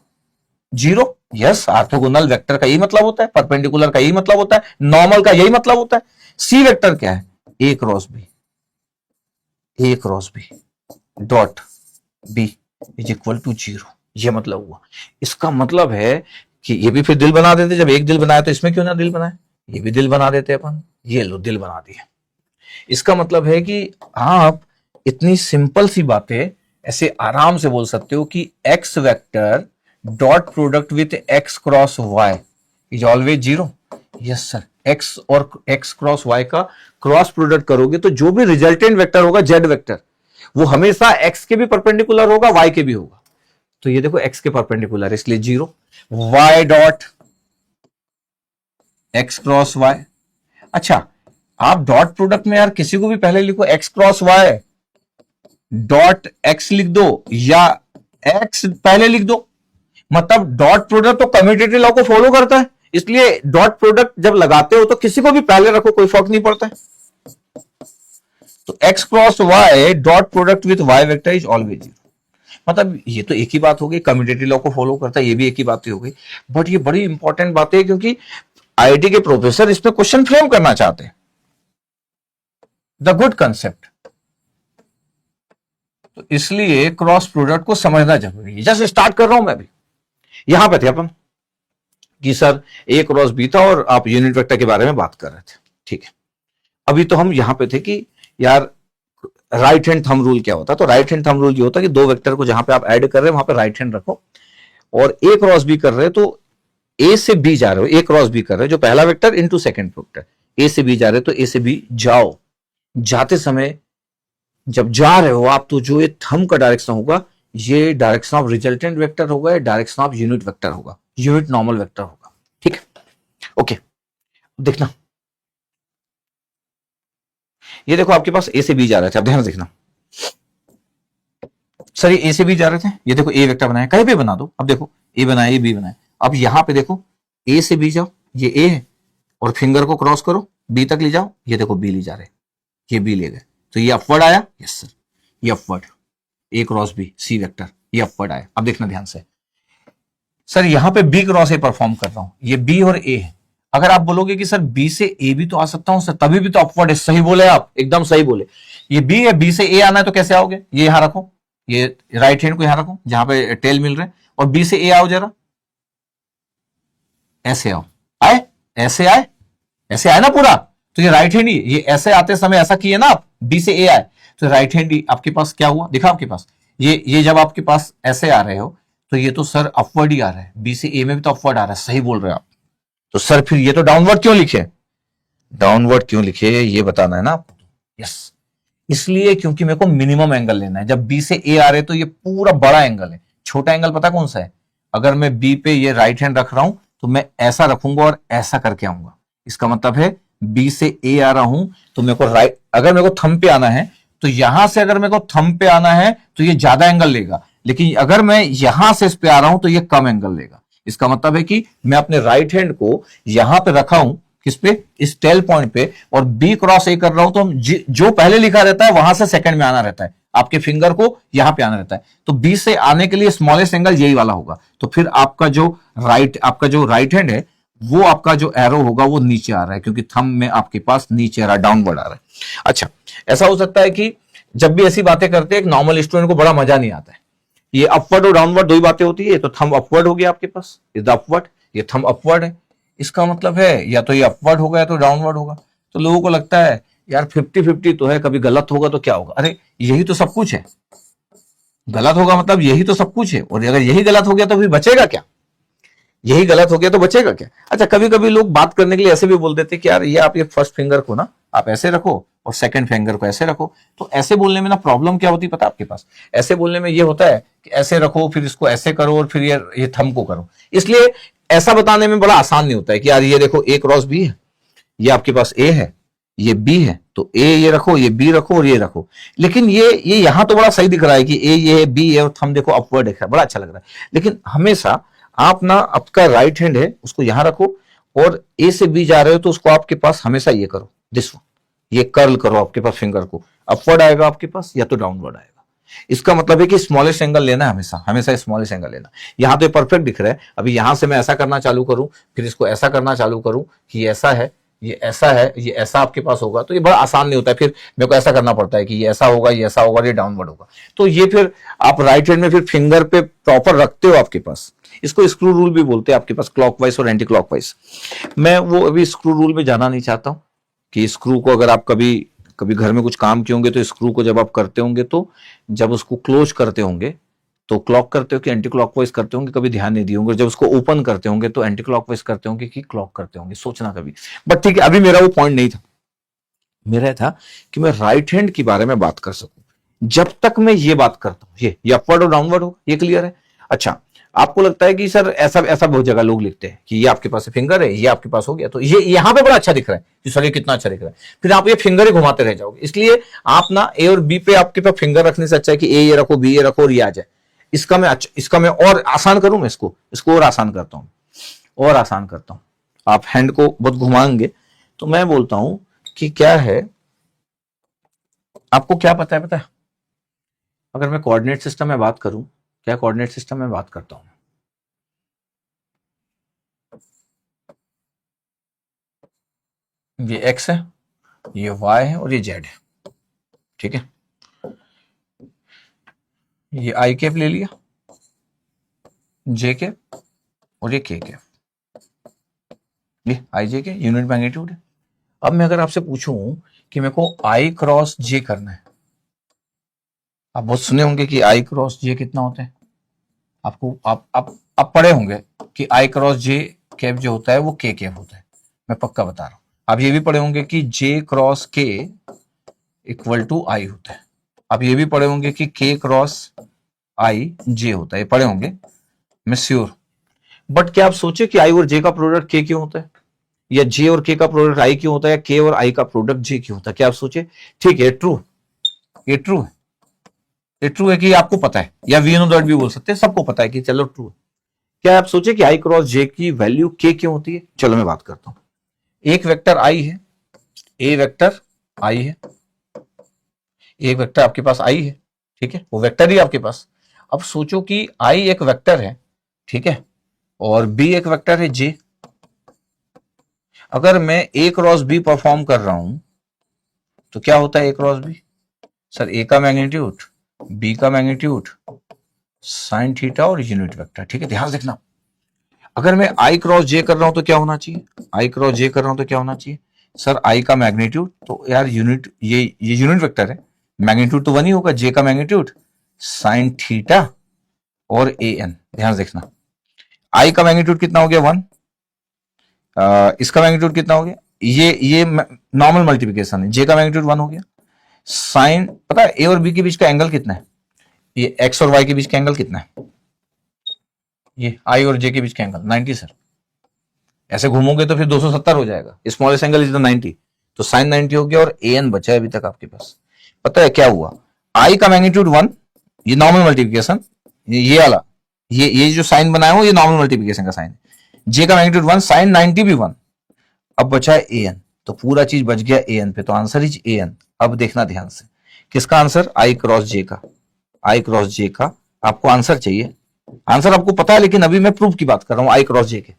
जीरो। यस, ऑर्थोगोनल वेक्टर का यही मतलब होता है, परपेंडिकुलर का यही मतलब होता है, नॉर्मल का यही मतलब होता है। सी वेक्टर क्या है? A cross B, A cross B dot B is equal to zero, ये मतलब हुआ। इसका मतलब है कि ये भी फिर दिल बना देते, जब एक दिल बनाया तो इसमें क्यों ना दिल बनाए, ये भी दिल बना देते अपन, ये लो दिल बना दिया। इसका मतलब है कि आप इतनी सिंपल सी बातें ऐसे आराम से बोल सकते हो कि X vector dot product with X cross Y is always zero. Yes sir, X और एक्स क्रॉस वाई का क्रॉस प्रोडक्ट करोगे तो जो भी रिजल्टेंट वेक्टर होगा जेड वेक्टर, वो हमेशा एक्स के भी परपेंडिकुलर होगा, वाई के भी होगा। तो ये देखो एक्स के परपेंडिकुलर है इसलिए zero, Y dot X cross Y. अच्छा, आप डॉट प्रोडक्ट में यार किसी को भी पहले लिखो X cross Y dot X लिख दो या एक्स पहले लिख दो, मतलब डॉट प्रोडक्ट तो कम्यूटेटिव लॉ को फॉलो करता है, इसलिए डॉट प्रोडक्ट जब लगाते हो तो किसी को भी पहले रखो, कोई फर्क नहीं पड़ता है। तो X cross Y dot product with Y vector is always zero, मतलब ये तो एक ही बात हो गई, कम्यूटेटिव लॉ को फॉलो करता है, ये भी एक ही बात हो गई। बट ये बड़ी इंपॉर्टेंट बात है क्योंकि आईआईटी के प्रोफेसर इसमें क्वेश्चन फ्रेम करना चाहते हैं, द गुड कंसेप्ट, तो इसलिए क्रॉस प्रोडक्ट को समझना जरूरी है। जैसे स्टार्ट कर रहा हूं मैं अभी, यहां पे थे अपन कि सर ए क्रॉस बी था और आप यूनिट वेक्टर के बारे में बात कर रहे थे, ठीक है। अभी तो हम यहां पे थे कि यार राइट हैंड थंब रूल क्या होता है, तो राइट हैंड थंब रूल ये होता है कि दो वेक्टर को जहां पे आप ऐड कर रहे हैं वहां पे राइट हैंड रखो, और ए क्रॉस बी कर रहे हैं तो ए से बी जा रहे हो, ए क्रॉस बी कर रहे हो, जो पहला वेक्टर इनटू सेकंड वेक्टर, ए से बी जा रहे हो तो ए से बी जाओ, जाते समय जब जा रहे हो आप तो जो ये थंब का डायरेक्शन होगा ये डायरेक्शन ऑफ रिजल्टेंट वेक्टर होगा, या डायरेक्शन ऑफ यूनिट वेक्टर होगा, यूनिट नॉर्मल वेक्टर होगा, ठीक है। ओके, देखना ये देखो आपके पास ए से बी जा रहे थे, अब ध्यान से देखना सर, ये ए से बी जा रहे थे, ये देखो ए वेक्टर बनाया, कहीं भी बना दो, अब देखो ए बनाया, ये बी बनाया, अब यहां पे देखो ए से बी जाओ, ये ए है, और फिंगर को क्रॉस करो बी तक ले जाओ, ये देखो बी ले जा रहे, ये बी ले गए, तो ये अपवर्ड आया, यस सर, ये अपवर्ड, ए क्रॉस बी सी वेक्टर, ये अपवर्ड आया। अब देखना ध्यान से, सर यहां पे बी क्रॉस ए परफॉर्म कर रहा हूं, ये बी और ए है, अगर आप बोलोगे कि सर बी से ए भी तो आ सकता हूं सर, तभी भी तो अपवर्ड है, सही बोले आप, एकदम सही बोले, ये बी है, बी से ए आना है तो कैसे आओगे, ये यहां रखो, ये राइट हैंड को यहां रखो जहां पे टेल मिल रहे हैं, और बी से ए आओ जरा, ऐसे आओ, आए, ऐसे आए, ऐसे आए ना पूरा, तो ये राइट हैंड ही, ये ऐसे आते समय ऐसा किए ना आप, बी से ए आए तो राइट हैंड ही आपके पास क्या हुआ, दिखा आपके पास, ये जब आपके पास ऐसे आ रहे हो तो ये तो सर अपवर्ड ही आ रहा है, बी से ए में भी तो अपवर्ड आ रहा है, सही बोल रहे हो आप। तो सर फिर ये तो डाउनवर्ड क्यों लिखे, डाउनवर्ड क्यों लिखे ये बताना है ना आपको। यस, इसलिए क्योंकि मेरे को मिनिमम एंगल लेना है, जब बी से ए आ रहे तो ये पूरा बड़ा एंगल है, छोटा एंगल पता कौन सा है, अगर मैं बी पे ये राइट हैंड रख रहा हूं तो मैं ऐसा रखूंगा और ऐसा करके आऊंगा, इसका मतलब है बी से ए आ रहा हूं तो मेरे को राइट, अगर मेरे को थंब पे आना है तो यहां से अगर मेरे को थंब पे आना है तो ये ज्यादा एंगल लेगा, लेकिन अगर मैं यहां से इस पे आ रहा हूं तो ये कम एंगल लेगा। इसका मतलब है कि मैं अपने राइट हैंड को यहां पे रखा हूं, किस पे, इस टेल पॉइंट पे, और बी क्रॉस ए कर रहा हूं तो हम जो पहले लिखा रहता है वहां से सेकंड में आना रहता है, आपके फिंगर को यहां पे आना रहता है। तो बी से आने के लिए स्मॉलेस्ट एंगल यही वाला होगा। तो फिर आपका जो राइट हैंड है वो आपका जो एरो होगा वो नीचे आ रहा है, क्योंकि थंब में आपके पास नीचे आ रहा है, डाउनवर्ड आ रहा है। अच्छा, ऐसा हो सकता है कि जब भी ऐसी बातें करते हैं एक नॉर्मल स्टूडेंट को बड़ा मजा नहीं आता है। ये अपवर्ड और डाउनवर्ड दो ही बातें होती है। तो थंब अपवर्ड हो गया आपके पास, इज द अपवर्ड, ये थंब अपवर्ड है, इसका मतलब है या तो ये अपवर्ड होगा या तो डाउनवर्ड होगा। तो लोगों को लगता है यार 50-50 तो है, कभी गलत होगा तो क्या होगा। अरे यही तो सब कुछ है, गलत होगा मतलब यही तो सब कुछ है, और अगर यही गलत हो गया तो फिर बचेगा क्या, यही गलत हो गया तो बचेगा क्या। अच्छा, कभी कभी लोग बात करने के लिए ऐसे भी बोल देते कि यार ये आप ये फर्स्ट फिंगर को ना आप ऐसे रखो और सेकंड फिंगर को ऐसे रखो। तो ऐसे बोलने में ना प्रॉब्लम क्या होती है पता आपके पास, ऐसे बोलने में ये होता है कि ऐसे रखो फिर इसको ऐसे करो और फिर ये थंब को करो। इसलिए ऐसा बताने में बड़ा आसान नहीं होता है कि यार ये देखो ए क्रॉस बी है, ये आपके पास ए है, ये बी है, तो ए ये रखो, ये बी रखो और ये रखो। लेकिन ये यहां तो बड़ा सही दिख रहा है कि ए ये है, बी है और थंब देखो अपवर्ड है, बड़ा अच्छा लग रहा है। लेकिन हमेशा आप ना आपका राइट हैंड है उसको यहां रखो और ए से बी जा रहे हो तो उसको आपके पास हमेशा ये करो, दिस वन, ये कर्ल करो आपके पास फिंगर को, अपवर्ड आएगा आपके पास या तो डाउनवर्ड आएगा। इसका मतलब है कि स्मॉलेस्ट एंगल लेना है, हमेशा स्मॉलेस्ट एंगल लेना। यहां तो परफेक्ट दिख रहा है, अभी यहां से मैं ऐसा करना चालू करूं फिर इसको ऐसा करना चालू करूं कि ऐसा है, ये ऐसा है, ये ऐसा आपके पास होगा, तो ये बड़ा आसान नहीं होता है। फिर मेरे को ऐसा करना पड़ता है कि ये ऐसा होगा, ये ऐसा होगा, ये डाउनवर्ड होगा। तो ये फिर आप राइट हैंड में फिर फिंगर पे प्रॉपर रखते हो आपके पास। इसको स्क्रू रूल भी बोलते हैं आपके पास, क्लॉकवाइज और एंटी क्लॉकवाइज। मैं वो अभी स्क्रू रूल में जाना नहीं चाहता हूं कि स्क्रू को अगर आप कभी कभी घर में कुछ काम किए होंगे तो स्क्रू को जब आप करते होंगे तो जब उसको क्लोज करते होंगे तो क्लॉक करते हो कि एंटी क्लॉकवाइज करते होंगे, कभी ध्यान नहीं दिए होंगे। जब उसको ओपन करते होंगे तो एंटी क्लॉकवाइज करते होंगे कि क्लॉक करते होंगे, सोचना कभी। बट ठीक है, अभी मेरा वो पॉइंट नहीं था। मेरा था कि मैं राइट हैंड के बारे में बात कर सकूं। जब तक मैं ये बात करता हूं ये अपवर्ड और डाउनवर्ड होगा, ये क्लियर है। अच्छा, आपको लगता है कि सर ऐसा ऐसा बहुत जगह लोग लिखते हैं कि ये आपके पास फिंगर है, ये आपके पास हो गया तो ये यहां पे बड़ा अच्छा दिख रहा है कि सर ये कितना अच्छा दिख रहा है, फिर आप ये फिंगर ही घुमाते रह जाओगे। इसलिए आप ना ए और बी पे आपके पास फिंगर रखने से अच्छा है कि ए ये रखो, बी ये रखो और ये आ जाए। इसका मैं और आसान करूं, मैं इसको और आसान करता हूं, आप हैंड को बहुत घुमाएंगे तो मैं बोलता हूं कि क्या है, आपको क्या पता है अगर मैं कोऑर्डिनेट सिस्टम में बात करूं, क्या कोऑर्डिनेट सिस्टम में बात करता हूं, ये एक्स है, ये वाई है और ये जेड है, ठीक है। ये आई कैप ले लिया, जे कैप और ये के कैप, ये आई जे के यूनिट मैग्नीट्यूड है। अब मैं अगर आपसे पूछूं कि मेरे को आई क्रॉस जे करना है, आप बहुत सुने होंगे कि आई क्रॉस जे कितना होता है, आपको आप पढ़े होंगे कि आई क्रॉस जे कैप जो होता है वो के कैप होता है, मैं पक्का बता रहा हूं। आप ये भी पढ़े होंगे कि जे क्रॉस के इक्वल टू आई होता है। आप ये भी पढ़े होंगे कि के क्रॉस आई जे होता है, ये पढ़े होंगे, मैं श्योर। बट क्या आप सोचे कि आई और जे का प्रोडक्ट के क्यों होता है, या जे और के का प्रोडक्ट आई क्यों होता है, या के और आई का प्रोडक्ट जे क्यों होता है, क्या आप सोचे। ठीक है, ट्रू, ये ट्रू है, ये ट्रू है कि आपको पता है, या वी नो दैट भी बोल सकते हैं, सबको पता है कि चलो ट्रू है। क्या आप सोचे कि आई क्रॉस जे की वैल्यू के क्यों होती है। चलो मैं बात करता हूं। एक वेक्टर आई है, ए वेक्टर आई है, एक वेक्टर आपके पास आई है, ठीक है, वो वेक्टर ही आपके पास। अब सोचो कि आई एक वेक्टर है, ठीक है, और बी एक वेक्टर है जे। अगर मैं ए क्रॉस बी परफॉर्म कर रहा हूं तो क्या होता है ए क्रॉस बी, सर ए का मैग्नीट्यूड, बी का मैग्नीट्यूड, साइन थीटा और यूनिट वेक्टर, ठीक है, ध्यान देखना। अगर मैं आई क्रॉस जे कर रहा हूं तो क्या होना चाहिए, आई क्रॉस जे कर रहा हूं तो क्या होना चाहिए, सर आई का मैग्नीट्यूड, तो यार यूनिट ये यूनिट वेक्टर है, मैग्नीट्यूड तो वन ही होगा, जे का मैग्नीट्यूड साइन थीटा और ए एन। ध्यान देखना, आई का मैग्नीट्यूड कितना हो गया 1, इसका मैग्नीट्यूड कितना हो गया, ये नॉर्मल मल्टीप्लिकेशन है, जे का मैग्नीट्यूड 1 हो गया। साइन पता है ए और बी के बीच का एंगल कितना है, ये एक्स और वाई के बीच का एंगल कितना है, ये आई और जे के बीच का एंगल 90 सर। ऐसे घूमोगे तो फिर 270 हो जाएगा, स्मॉलेस्ट एंगल इज द 90, तो साइन 90 हो गया और ए एन बचा है अभी तक आपके पास। पता है क्या हुआ, आई का मैग्नीट्यूड 1, ये नॉर्मल मल्टीप्लिकेशन, ये वाला ये जो साइन बनाया हो ये नॉर्मल मल्टीप्लिकेशन का साइन, जे का मैग्नीट्यूड 1, साइन 90 भी 1, अब बचा है ए एन, तो पूरा चीज बच गया ए एन पे, तो आंसर इज ए एन। अब देखना ध्यान से किसका आंसर? आई क्रॉस जे का। आई क्रॉस जे का आपको आंसर चाहिए, आंसर आपको पता है, लेकिन अभी मैं प्रूफ की बात कर रहा हूं। आई क्रॉस जे के,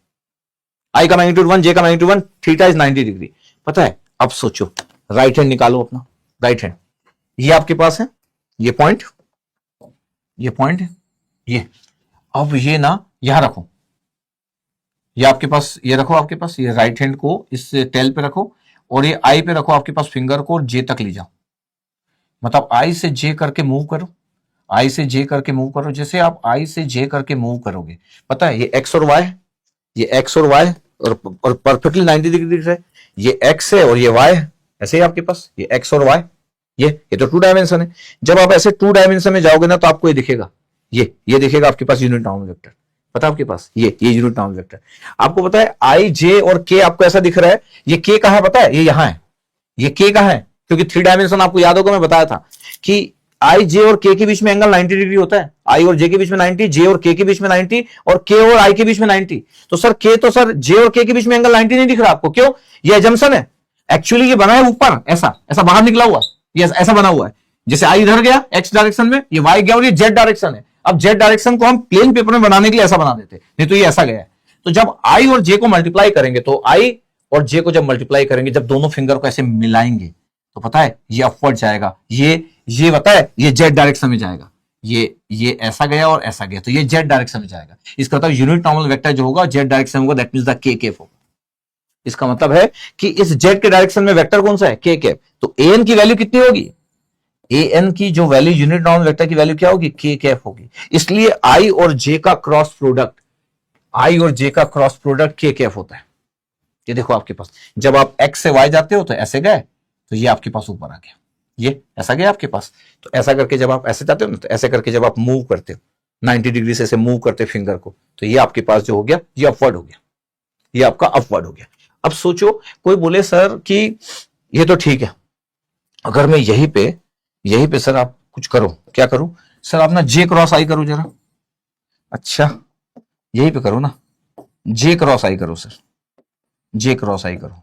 आई का मैग्नीट्यूड 1, जे का मैग्नीट्यूड 1, थीटा इज 90 डिग्री, पता है। अब सोचो, राइट हैंड निकालो अपना, राइट हैंड, ये आपके पास है, ये पॉइंट है, ये। अब ये ना यहां रखो, ये आपके पास, ये रखो आपके पास, ये राइट हैंड को इस टेल पे रखो और ये आई पे रखो आपके पास फिंगर को, और जे तक ले जाओ। मतलब आई से जे करके मूव करो, आई से जे करके मूव करो। जैसे आप आई से जे करके मूव करोगे, पता है ये एक्स और वाई, ये एक्स और वाई, और परफेक्टली 90 डिग्री है। ये एक्स है और ये वाई है, ऐसे ही आपके पास ये एक्स और वाई, ये तो 2 डायमेंशन है। जब आप ऐसे 2 डायमेंशन में जाओगे ना, तो आपको ये दिखेगा, ये दिखेगा आपके पास यूनिट नॉर्मल वेक्टर, पता है आपके पास ये यूनिट नॉर्मल वेक्टर। आपको पता है आई जे और के आपको ऐसा दिख रहा है, ये के कहां है पता है? ये यहां है। ये के कहां है? क्योंकि 3 डायमेंशन आपको याद होगा, मैं बताया था कि आई जे और के के बीच में एंगल 90 डिग्री होता है। आई और जे के बीच में 90, जे और के के बीच में 90, और के और आई के बीच में 90। तो सर के, तो सर जे और के के बीच में एंगल 90 नहीं दिख रहा आपको, क्यों? ये एजम्पशन है। एक्चुअली ये बना है ऊपर, ऐसा बाहर निकला हुआ, ये ऐसा बना हुआ है। जैसे आई इधर गया एक्स डायरेक्शन में, ये वाई गया, और ये जेड डायरेक्शन है। अब जेड डायरेक्शन को हम प्लेन पेपर में बनाने के लिए ऐसा बना देते, नहीं तो ये ऐसा गया है। तो जब आई और जे को मल्टीप्लाई करेंगे, तो आई और जे को जब मल्टीप्लाई करेंगे, जब दोनों फिंगर को ऐसे मिलाएंगे, तो पता है ये अपवर्ड जाएगा, ये पता है ये जेड डायरेक्शन में जाएगा। ये ऐसा गया और ऐसा गया, तो ये जेड डायरेक्शन में जाएगा। इसका मतलब यूनिट नॉर्मल वेक्टर जो होगा जेड डायरेक्शन होगा, दैट मींस द के केफ होगा। इसका मतलब है कि इस जेड के डायरेक्शन में वेक्टर कौन सा है? के केफ। तो एन की वैल्यू कितनी होगी? एन की जो वैल्यू यूनिट नॉर्मल वेक्टर की वैल्यू क्या होगी? के केफ होगी। इसलिए आई और जे का क्रॉस प्रोडक्ट, आई और जे का क्रॉस प्रोडक्ट के केफ होता है। ये देखो आपके पास, जब आप एक्स से वाई जाते हो तो ऐसे गए, तो ये आपके पास ऊपर आ गया, ये ऐसा गया आपके पास। तो ऐसा करके जब आप ऐसे जाते हो ना, तो ऐसे करके जब आप मूव करते हो 90 डिग्री से ऐसे मूव करते फिंगर को, तो ये आपके पास जो हो गया, ये अपवर्ड हो गया, ये आपका अपवर्ड हो गया। अब सोचो, कोई बोले सर कि ये तो ठीक है, अगर मैं यहीं पे सर आप कुछ करो, क्या करूं सर? आप ना जे क्रॉस आई करो जरा। अच्छा, यहीं पे करो ना, जे क्रॉस आई करो सर, जे क्रॉस आई करो।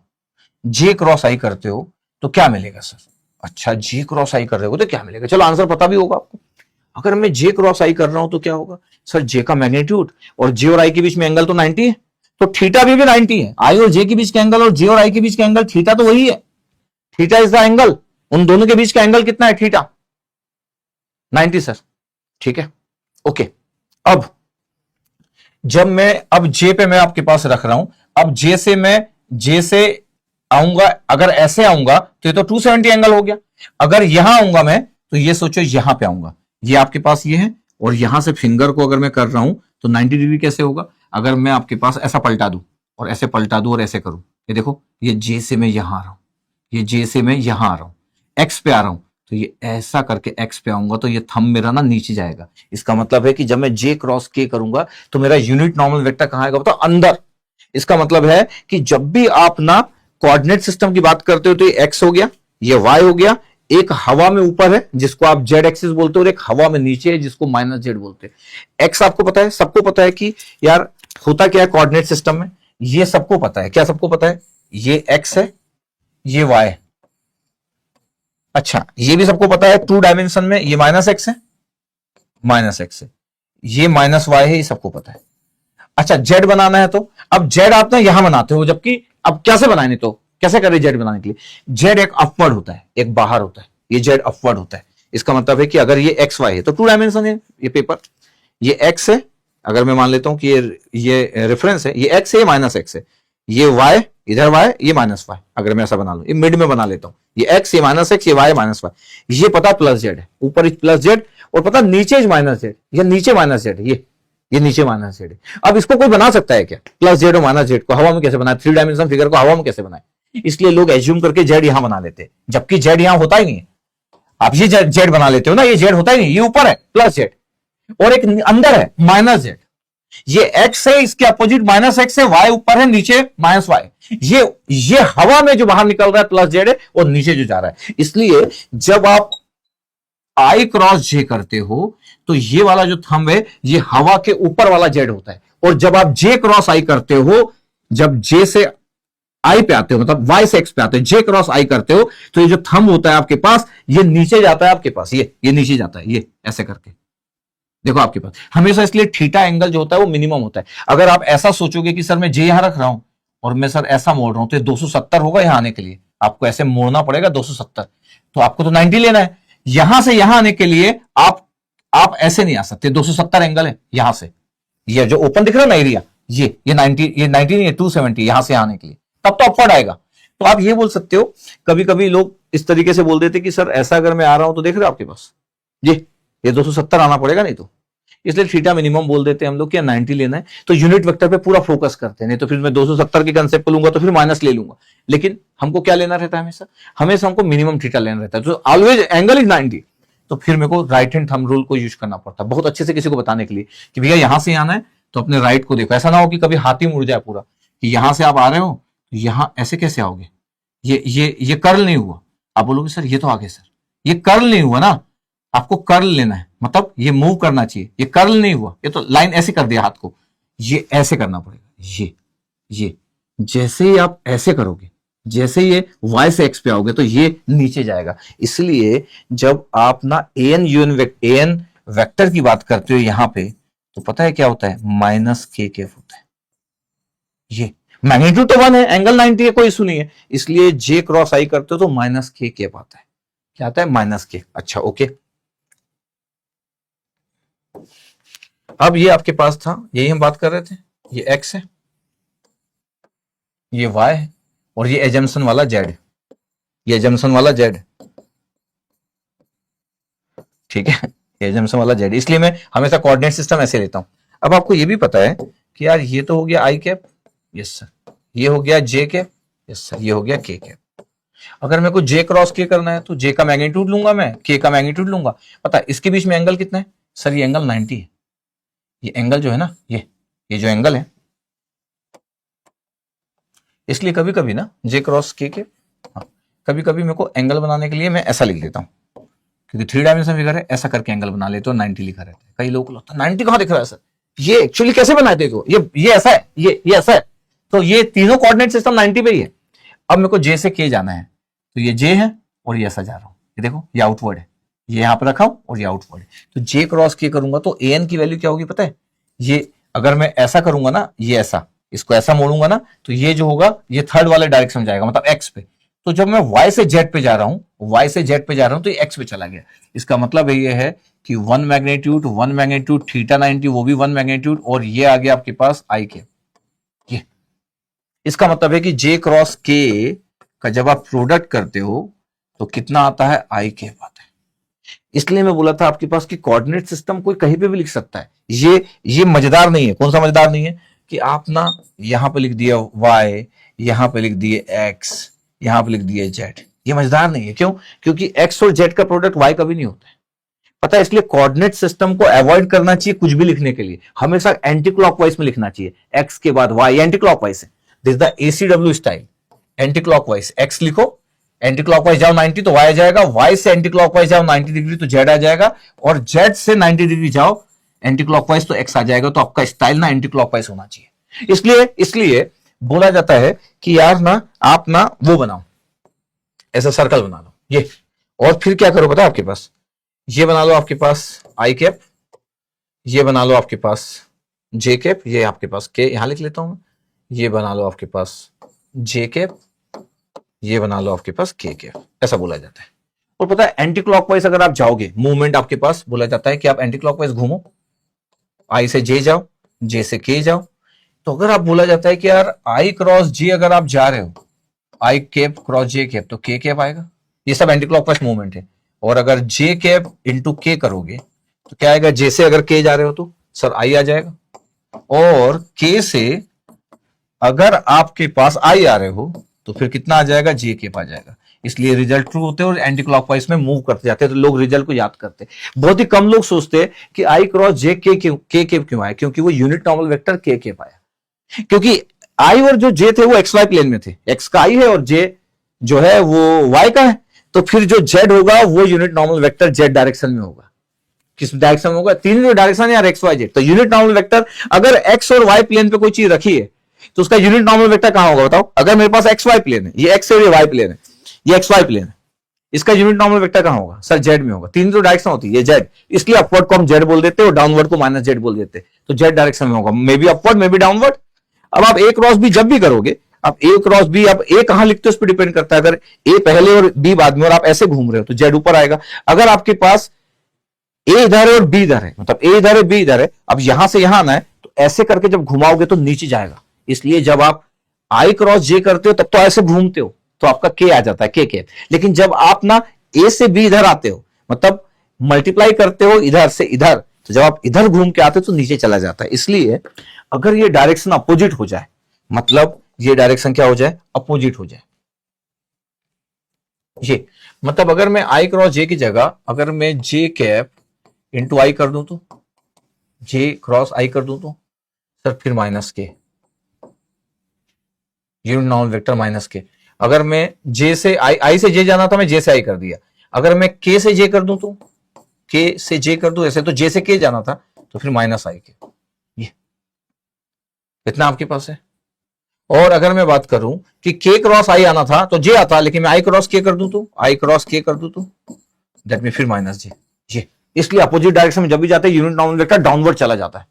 जे क्रॉस आई करते हो तो क्या मिलेगा सर? अच्छा, जे क्रॉस आई कर रहे हो तो क्या मिलेगा? चलो आंसर पता भी होगा आपको। अगर मैं जे क्रॉस आई कर रहा हूं तो क्या होगा सर? जे का मैग्नीट्यूड और जे और आई के बीच में एंगल तो 90 है, तो थीटा भी 90 है। आई और जे के बीच का एंगल और जे और आई के बीच का एंगल थीटा तो वही है। थीटा इज द एंगल, उन दोनों के बीच का एंगल कितना है? थीटा 90 सर, ठीक है, ओके। अब जब मैं, अब जे पे मैं आपके पास रख रहा हूं, अब जे से मैं, जे से आऊंगा, अगर ऐसे आऊंगा तो ये तो 270 एंगल हो गया। अगर यहां आऊंगा मैं, तो ये सोचो यहां पे आऊंगा, ये आपके पास ये है, और यहां से फिंगर को अगर मैं कर रहा हूं तो 90 डिग्री कैसे होगा? अगर मैं आपके पास ऐसा पलटा दूं और ऐसे पलटा दूं और ऐसे करूं, ये देखो, ये जे से मैं यहां आ रहा हूं, ये जे से मैं यहां आ रहा हूं, एक्स पे आ रहा हूं, तो ये ऐसा करके एक्स पे आऊंगा, तो ये थंब मेरा ना नीचे जाएगा। इसका मतलब है कि जब मैं जे क्रॉस के करूंगा तो मेरा यूनिट नॉर्मल वेक्टर कहां आएगा? बताओ, अंदर। इसका मतलब है कि जब भी आप ना कोऑर्डिनेट सिस्टम की बात करते हो, तो ये एक्स हो गया, ये वाई हो गया, एक हवा में ऊपर है जिसको आप जेड एक्सिस बोलते हो, और एक हवा में नीचे है जिसको माइनस जेड बोलते हैं। एक्स आपको पता है, सबको पता है कि यार होता क्या है कोऑर्डिनेट सिस्टम में, ये सबको पता है। क्या सबको पता है? ये एक्स है, ये वाई है। अच्छा, ये भी सबको पता है 2 डायमेंशन में ये माइनस एक्स है, माइनस एक्स है, ये माइनस वाई है, ये सबको पता है। अच्छा, जेड बनाना है, तो अब जेड आप ना यहां बनाते हो, जबकि अब कैसे बनाए? तो कैसे करें जेड बनाने के लिए? जेड एक अपवर्ड होता है, एक बाहर होता है, ये जेड अपवर्ड होता है। इसका मतलब है कि अगर ये एक्स वाई है तो 2 डायमेंशन है ये पेपर, ये एक्स है, अगर मैं मान लेता हूं कि ये रेफरेंस है, ये एक्स है, ये माइनस एक्स है, ये वाई, इधर वाई, ये माइनस वाई, अगर मैं ऐसा बना लूं, ये मिड में बना लेता हूं, ये एक्स, ये माइनस एक्स, ये वाई माइनस वाई, ये पता प्लस जेड है, ऊपर प्लस जेड, और पता नीचे माइनस जेड, या नीचे माइनस जेड, ये नीचे माइनस जेड है। अब इसको कोई बना सकता है क्या? प्लस जेड और माइनस जेड को हवा में कैसे बनाए? 3 डायमेंशन फिगर को हवा में कैसे बनाए? इसलिए लोग एज्यूम करके जेड यहां बना लेते हैं, जबकि जेड यहां होता ही नहीं है। आप ये जेड बना लेते हो ना, ये जेड होता ही नहीं, ये ऊपर है प्लस जेड, और एक अंदर है माइनस जेड। ये एक्स है, इसके अपोजिट माइनस एक्स है, वाई ऊपर है, नीचे माइनस वाई। ये हवा में जो बाहर निकल रहा है प्लस जेड है, और नीचे जो जा रहा है। इसलिए जब आप आई क्रॉस जे करते हो तो ये वाला जो थंब है, ये हवा के ऊपर वाला जेड होता है, और जब आप जे क्रॉस आई करते हो, जब जे से आई पे आते हो, मतलब वाई से एक्स पे आते हो, जे क्रॉस आई करते हो, तो ये जो थंब होता है आपके पास, ये नीचे जाता है आपके पास, ये नीचे जाता है, ये ऐसे करके देखो आपके पास हमेशा। इसलिए थीटा एंगल जो होता है वो मिनिमम होता है। अगर आप ऐसा सोचोगे कि सर मैं जे यहां रख रहा हूं और मैं सर ऐसा मोड़ रहा हूं, तो 270 होगा यहां आने के लिए, आपको ऐसे मोड़ना पड़ेगा 270, तो आपको तो 90 लेना है। यहां से यहां आने के लिए आप ऐसे नहीं आ सकते, 270 एंगल है यहां से, ये जो ओपन दिख रहा है ना एरिया, ये 90, ये 90 नहीं है, 270 यहां से आने के लिए, तब तो अपवर्ड आएगा। तो आप ये बोल सकते हो, कभी कभी लोग इस तरीके से बोल देते कि सर ऐसा अगर मैं आ रहा हूं तो देख रहे हो आपके पास ये 270 आना पड़ेगा, नहीं तो इसलिए थीटा मिनिमम बोल देते हैं हम लोग कि 90 लेना है। तो यूनिट वेक्टर पे पूरा फोकस करते हैं, नहीं तो फिर मैं 270 के कंसेप्ट को लूंगा तो फिर माइनस ले लूंगा। लेकिन हमको क्या लेना रहता है, हमेशा हमको मिनिमम थीटा लेना रहता है। तो ऑलवेज एंगल इज 90, तो फिर मेरे को राइट हैंड थंब रूल को यूज करना पड़ता है बहुत अच्छे से किसी को बताने के लिए कि भैया यहां से आना है तो अपने राइट को देखो। ऐसा ना हो कि कभी हाथ ही मुड़ जाए पूरा, कि यहां से आप आ रहे हो तो यहां ऐसे कैसे आओगे, ये कर्ल नहीं हुआ। आप बोलोगे सर ये तो आगे, सर ये कर्ल नहीं हुआ ना, आपको कर्ल लेना है, मतलब ये मूव करना चाहिए, ये कर्ल नहीं हुआ, ये तो लाइन ऐसे कर दिया हाथ को, ये ऐसे करना पड़ेगा। ये जैसे ही आप ऐसे करोगे, जैसे ये y से x पे आओगे तो ये नीचे जाएगा। इसलिए जब आप ना an वेक्टर की बात करते हो यहां पे, तो पता है क्या होता है, माइनस के कैप होता है। ये मैग्नीट्यूड तो 1 है, एंगल 90 है, कोई इशू नहीं है। इसलिए जे क्रॉस आई करते हो तो माइनस के कैप आता है। क्या आता है, माइनस के। अच्छा ओके, अब ये आपके पास था, यही हम बात कर रहे थे, ये x है, ये y है, और ये एजम्पशन वाला z है, ये एजम्पशन वाला z है, ठीक है, ये एजम्पशन वाला z। इसलिए मैं हमेशा कोऑर्डिनेट सिस्टम ऐसे लेता हूं। अब आपको ये भी पता है कि यार ये तो हो गया i कैप, यस सर, ये हो गया j कैप, यस सर, ये हो गया k कैप। अगर मेरे को j क्रॉस k करना है तो j का मैग्नीट्यूड लूंगा, मैं k का मैग्नीट्यूड लूंगा। पता है इसके बीच में एंगल कितना है, सर ये एंगल 90 है। ये एंगल जो है ना, ये जो एंगल है, इसलिए कभी कभी ना जे क्रॉस के कभी कभी मेरे को एंगल बनाने के लिए मैं ऐसा लिख देता हूं, क्योंकि 3 डायमेंशन फिगर है, ऐसा करके एंगल बना लेते हो, 90 लिखा रहता है। कई लोग को लगता है 90 कहां दिख रहा है सर, ये एक्चुअली कैसे बनाए थे, तो ये ऐसा है, ये ऐसा है, तो ये तीनों कोऑर्डिनेट सिस्टम 90 पे ही है। अब मेरे को जे से के जाना है, तो ये जे है और ये ऐसा जा रहा हूं, ये देखो ये आउटवर्ड है, ये यहां पर रखा हूं और ये आउटवर्ड है। तो जे क्रॉस के करूंगा तो an की वैल्यू क्या होगी पता है, ये अगर मैं ऐसा करूंगा ना, ये ऐसा, इसको ऐसा मोड़ूंगा ना, तो ये जो होगा ये थर्ड वाले डायरेक्शन में जाएगा, मतलब एक्स पे। तो जब मैं y से z पे जा रहा हूं, y से z पे जा रहा हूं, तो ये x पे चला गया। इसका मतलब ये है कि 1 मैग्नीट्यूड थीटा 90, वो भी 1 मैग्नीट्यूड, और ये आ गया आपके पास i के। ये इसका मतलब है कि j क्रॉस k का जब आप प्रोडक्ट करते हो तो कितना आता है, i के आता है। इसलिए मैं बोला था आपके पास कि कोऑर्डिनेट सिस्टम कोई कहीं पे भी लिख सकता है। ये मजेदार नहीं है। कौन सा मजेदार नहीं है, कि आप ना यहां पे लिख दिया y, यहां पे लिख दिए x, यहां पे लिख दिए z, ये मजेदार नहीं है। क्यों, क्योंकि x और z का प्रोडक्ट y कभी नहीं होता है, पता है। इसलिए कोऑर्डिनेट सिस्टम को अवॉइड करना चाहिए कुछ भी लिखने के लिए, हमेशा एंटी क्लॉकवाइज में लिखना चाहिए। x के बाद y एंटी क्लॉकवाइज है, this the ACW style, anti clockwise. x लिखो, एंटी क्लॉकवाइज जाओ 90 तो y आ जाएगा, y से एंटी क्लॉकवाइज जाओ 90 डिग्री तो z आ जाएगा, और z से 90 डिग्री जाओ एंटी क्लॉकवाइज तो x आ जाएगा। तो आपका स्टाइल ना एंटी क्लॉकवाइज होना चाहिए। इसलिए बोला जाता है कि यार ना आप ना वो बनाओ, ऐसा सर्कल बना लो ये, और फिर क्या करो पता है आपके पास, ये बना लो आपके पास आई कैप, ये बना लो आपके पास जे कैप, ये आपके पास के यहां लिख लेता हूं, ये बना लो आपके पास जे कैप, ये बना लो आपके पास के कैप, ऐसा बोला जाता है। और पता है एंटी क्लॉकवाइज अगर आप जाओगे, मूवमेंट आपके पास बोला जाता है कि आप एंटी क्लॉकवाइज घूमो, आई से जे जाओ, जे से के जाओ। तो अगर आप बोला जाता है कि यार आई क्रॉस जे अगर आप जा रहे हो, आई कैप क्रॉस जे कैप, तो के कैप आएगा। ये सब एंटी क्लॉकवाइज मूवमेंट है। और अगर जे कैप इंटू के करोगे तो क्या आएगा, जे से अगर के जा रहे हो तो सर आई आ जाएगा, और के से अगर आपके पास आई आ रहे हो तो फिर कितना आ जाएगा, जे कैप आ जाएगा। इसलिए रिजल्ट ट्रू होते हैं और एंटी क्लॉकवाइज में मूव करते जाते हैं, तो लोग रिजल्ट को याद करते हैं। बहुत ही कम लोग सोचते हैं कि आई क्रॉस जे के कैप क्यों आया, क्योंकि वो यूनिट नॉर्मल वेक्टर के कैप आया, क्योंकि आई और जो जे थे वो एक्स वाई प्लेन में थे, एक्स का आई है और जे जो है वो वाई का है, तो फिर जो जेड होगा वो unit normal vector Z direction में होगा। किस डायरेक्शन में होगा, तीन जो डायरेक्शन है यार, एक्स वाई जेड। तो यूनिट नॉर्मल वेक्टर अगर एक्स और वाई प्लेन पे कोई चीज रखी है तो उसका यूनिट नॉर्मल वेक्टर कहां होगा बताओ? अगर मेरे पास एक्स वाई प्लेन है, ये एक्स है और ये वाई प्लेन है, ये एक्स वाई प्लेन है, इसका यूनिट नॉर्मल वेक्टर कहां होगा? सर जेड में होगा। तीन तो डायरेक्शन होती है, ये जेड, इसलिए अपवर्ड को हम जेड बोल देते हैं और डाउनवर्ड को माइनस जेड बोल देते हैं। तो जेड डायरेक्शन में होगा, may be upward may be downward. अब आप ए क्रॉस बी जब भी करोगे, आप ए क्रॉस बी, आप ए कहां लिखते हो उस पर डिपेंड करता है। अगर ए पहले और बी बाद में और आप ऐसे घूम रहे हो तो जेड ऊपर आएगा। अगर आपके पास ए इधर है और बी इधर है, मतलब ए इधर है बी इधर है, अब यहां से यहां आना है तो ऐसे करके जब घुमाओगे तो नीचे जाएगा। इसलिए जब आप आई क्रॉस जे करते हो तब तो ऐसे घूमते हो तो आपका के आ जाता है, के। लेकिन जब आप ना ए से बी इधर आते हो, मतलब मल्टीप्लाई करते हो इधर से इधर, तो जब आप इधर घूम के आते हो तो नीचे चला जाता है। इसलिए अगर ये डायरेक्शन अपोजिट हो जाए, मतलब ये डायरेक्शन क्या हो जाए? अपोजिट हो जाए। ये मतलब अगर मैं आई क्रॉस जे की जगह अगर मैं जे कैप इंटू आई कर दूं तो, जे क्रॉस आई कर दूं तो सर फिर माइनस के, यूनिट नॉर्मल वेक्टर माइनस के। अगर मैं जे से आई से जे जाना था, मैं जे से आई कर दिया। अगर मैं के से जे कर दूं तो, के से जे कर दूं, ऐसे तो जे से के जाना था तो फिर माइनस आई के। ये इतना आपके पास है। और अगर मैं बात करूं कि के क्रॉस आई आना था तो जे आता, लेकिन मैं आई क्रॉस के कर दूं तो, आई क्रॉस के कर दूं तो दैट में फिर माइनस जे। ये इसलिए अपोजिट डायरेक्शन में जब भी जाते हैं यूनिट नॉर्मल वेक्टर डाउनवर्ड चला जाता है,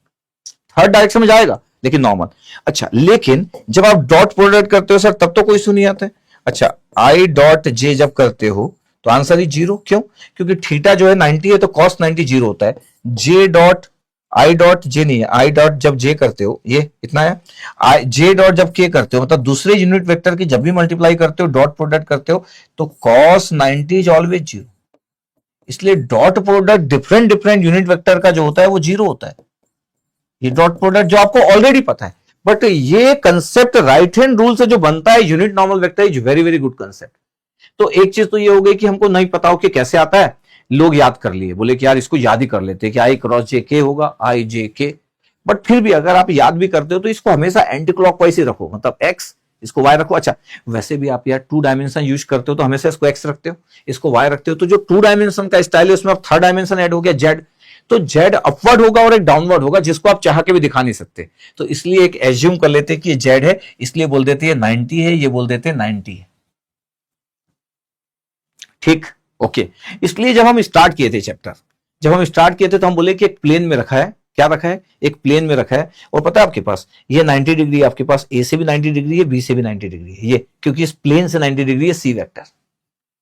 थर्ड डायरेक्शन में जाएगा लेकिन नॉर्मल। अच्छा, लेकिन जब आप डॉट प्रोडक्ट करते हो सर तब तो कोई इशू नहीं आता है। अच्छा, आई डॉट जे जब करते हो तो आंसर ही जीरो। क्यों? क्योंकि थीटा जो है 90 है तो कॉस 90 जीरो होता है। J dot I dot J नहीं है, आई डॉट जब जे करते हो ये इतना है, आई जे डॉट जब के करते हो, मतलब दूसरे यूनिट वेक्टर की जब भी मल्टीप्लाई करते हो, डॉट प्रोडक्ट करते हो तो कॉस 90 इज ऑलवेज जीरो। इसलिए dot product different different unit vector का जो होता है वो जीरो होता है। ये डॉट प्रोडक्ट जो आपको ऑलरेडी पता है, बट ये कंसेप्ट राइट हैंड रूल से जो बनता है unit normal vector is very very good concept. तो एक चीज तो ये हो गई कि हमको नहीं पता हो कि कैसे आता है, लोग याद कर लिए, बोले कि यार इसको याद ही कर लेते कि आई क्रॉस जे के होगा, आई जे के। बट फिर भी अगर आप याद भी करते हो तो इसको हमेशा एंटी क्लॉकवाइज ही रखो, मतलब एक्स, इसको वाई रखो। अच्छा, वैसे भी आप यार टू डायमेंशन यूज करते हो तो हमेशा इसको एक्स रखते हो, इसको वाई रखते हो। तो जो टू डायमेंशन का स्टाइल है उसमें आप थर्ड डायमेंशन ऐड हो गया जेड, तो जेड अपवर्ड होगा और एक डाउनवर्ड होगा जिसको आप चाह के भी दिखा नहीं सकते। तो इसलिए एक एज्यूम कर लेते कि ये जेड है, इसलिए बोल देते हैं 90 है, ये बोल देते हैं 90 है। ठीक, ओके। इसलिए जब हम स्टार्ट किए थे चैप्टर, जब हम स्टार्ट किए थे तो हम बोले कि एक प्लेन में रखा है, क्या रखा है? एक प्लेन में रखा है। और पता है आपके पास ये 90 डिग्री है, आपके पास ए से भी 90 डिग्री है, बी से भी 90 डिग्री है, ये क्योंकि इस प्लेन से 90 डिग्री है सी वेक्टर,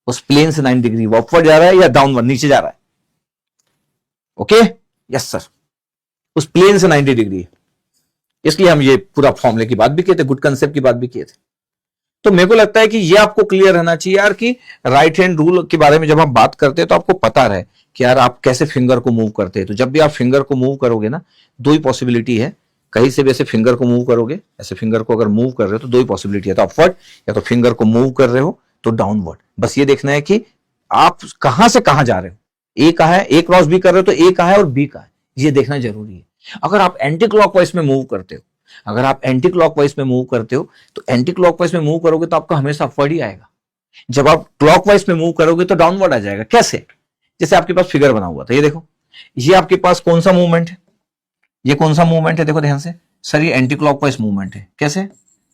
उस प्लेन से 90 डिग्री वो अपवर्ड जा रहा है या डाउनवर्ड नीचे जा रहा है। ओके, यस सर, उस प्लेन से 90 डिग्री है। इसलिए हम ये पूरा फॉर्मूले की बात भी किए थे, गुड कंसेप्ट की बात भी किए थे। तो मेरे को लगता है कि ये आपको क्लियर रहना चाहिए यार कि राइट हैंड रूल के बारे में जब हम बात करते हैं तो आपको पता रहे कि यार आप कैसे फिंगर को मूव करते हैं। तो जब भी आप फिंगर को मूव करोगे ना, दो ही पॉसिबिलिटी है, कहीं से भी ऐसे फिंगर को मूव करोगे, ऐसे फिंगर को अगर मूव कर रहे हो तो दो ही पॉसिबिलिटी है, तो अपवर्ड या तो फिंगर को मूव कर रहे हो तो डाउनवर्ड। बस ये देखना है कि आप कहां से कहां जा रहे हो, ए कहां है, ए क्रॉस बी कर रहे हो तो ए कहां है और बी कहां है, ये देखना जरूरी है। अगर आप एंटी क्लॉकवाइज में मूव करते हो, अगर आप एंटी क्लॉकवाइज में मूव करते हो तो एंटी क्लॉकवाइज में मूव करोगे तो आपका हमेशा अपवर्ड ही आएगा। जब आप क्लॉकवाइज में मूव करोगे तो डाउनवर्ड आ जाएगा। कैसे? जैसे आपके पास फिगर बना हुआ था, ये देखो, ये आपके पास कौन सा मूवमेंट है, ये कौन सा मूवमेंट है, देखो ध्यान से। सर ये एंटी क्लॉकवाइज मूवमेंट है। कैसे?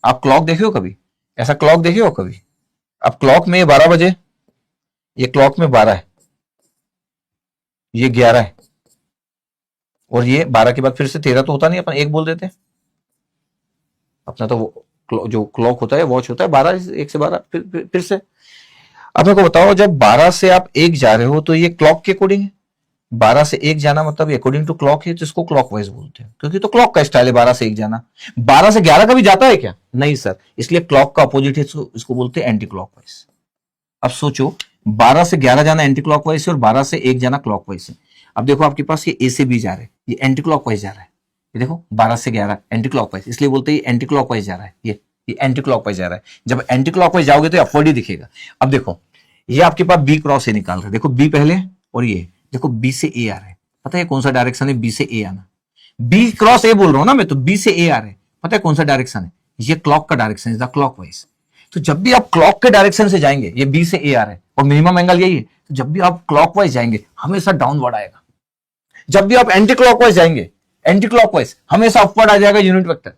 आप क्लॉक देखे हो कभी? ऐसा क्लॉक देखे हो कभी? अब क्लॉक में 12 बजे, ये क्लॉक में 12 है, ये 11 है, और ये 12 के बाद फिर से 13 तो होता नहीं, अपन एक बोल देते हैं। अपना तो वो जो क्लॉक होता है, वॉच होता है 12, 1 से 12 फिर से। अब मेरे को बताओ, जब 12 से आप 1 जा रहे हो तो ये क्लॉक के अकॉर्डिंग है। 12 से 1 जाना मतलब अकॉर्डिंग टू क्लॉक है, तो इसको क्लॉकवाइज बोलते हैं, क्योंकि तो क्लॉक का स्टाइल है 12 से 1 जाना। 12 से 11 कभी जाता है क्या? नहीं सर, इसलिए क्लॉक का अपोजिट है, इसको बोलते हैं एंटी क्लॉकवाइज। अब सोचो, 12 से 11 जाना एंटी क्लॉकवाइज है और 12 से 1 जाना क्लॉकवाइज है। अब देखो आपके पास ये ए से बी जा रहा है, ये एंटी क्लॉकवाइज जा रहा है। ये देखो 12 से 11 एंटी क्लॉकवाइज, इसलिए बोलते हैं एंटी क्लॉकवाइज जा रहा है, ये एंटी क्लॉकवाइज जा रहा है। जब एंटी क्लॉकवाइज जाओगे तो अपवर्ड ही दिखेगा। अब देखो, ये आपके पास बी क्रॉस ए निकाल रहे, देखो बी पहले और ये देखो बी से ए आ रहा है। पता है कौन सा डायरेक्शन है? बी से ए आना। बी क्रॉस ए बोल रहा हूं ना मैं, तो बी से ए आ रहे, पता है कौन सा डायरेक्शन है? ये क्लॉक का डायरेक्शन है, क्लॉकवाइज। तो जब भी आप क्लॉक के डायरेक्शन से जाएंगे, ये बी से ए आ रहा है और मिनिमम एंगल यही है, तो जब भी आप क्लॉकवाइज जाएंगे हमेशा डाउनवर्ड आएगा। जब भी आप एंटी क्लॉकवाइज जाएंगे, एंटी क्लॉकवाइज हमेशा अपवर्ड आ जाएगा यूनिट वेक्टर।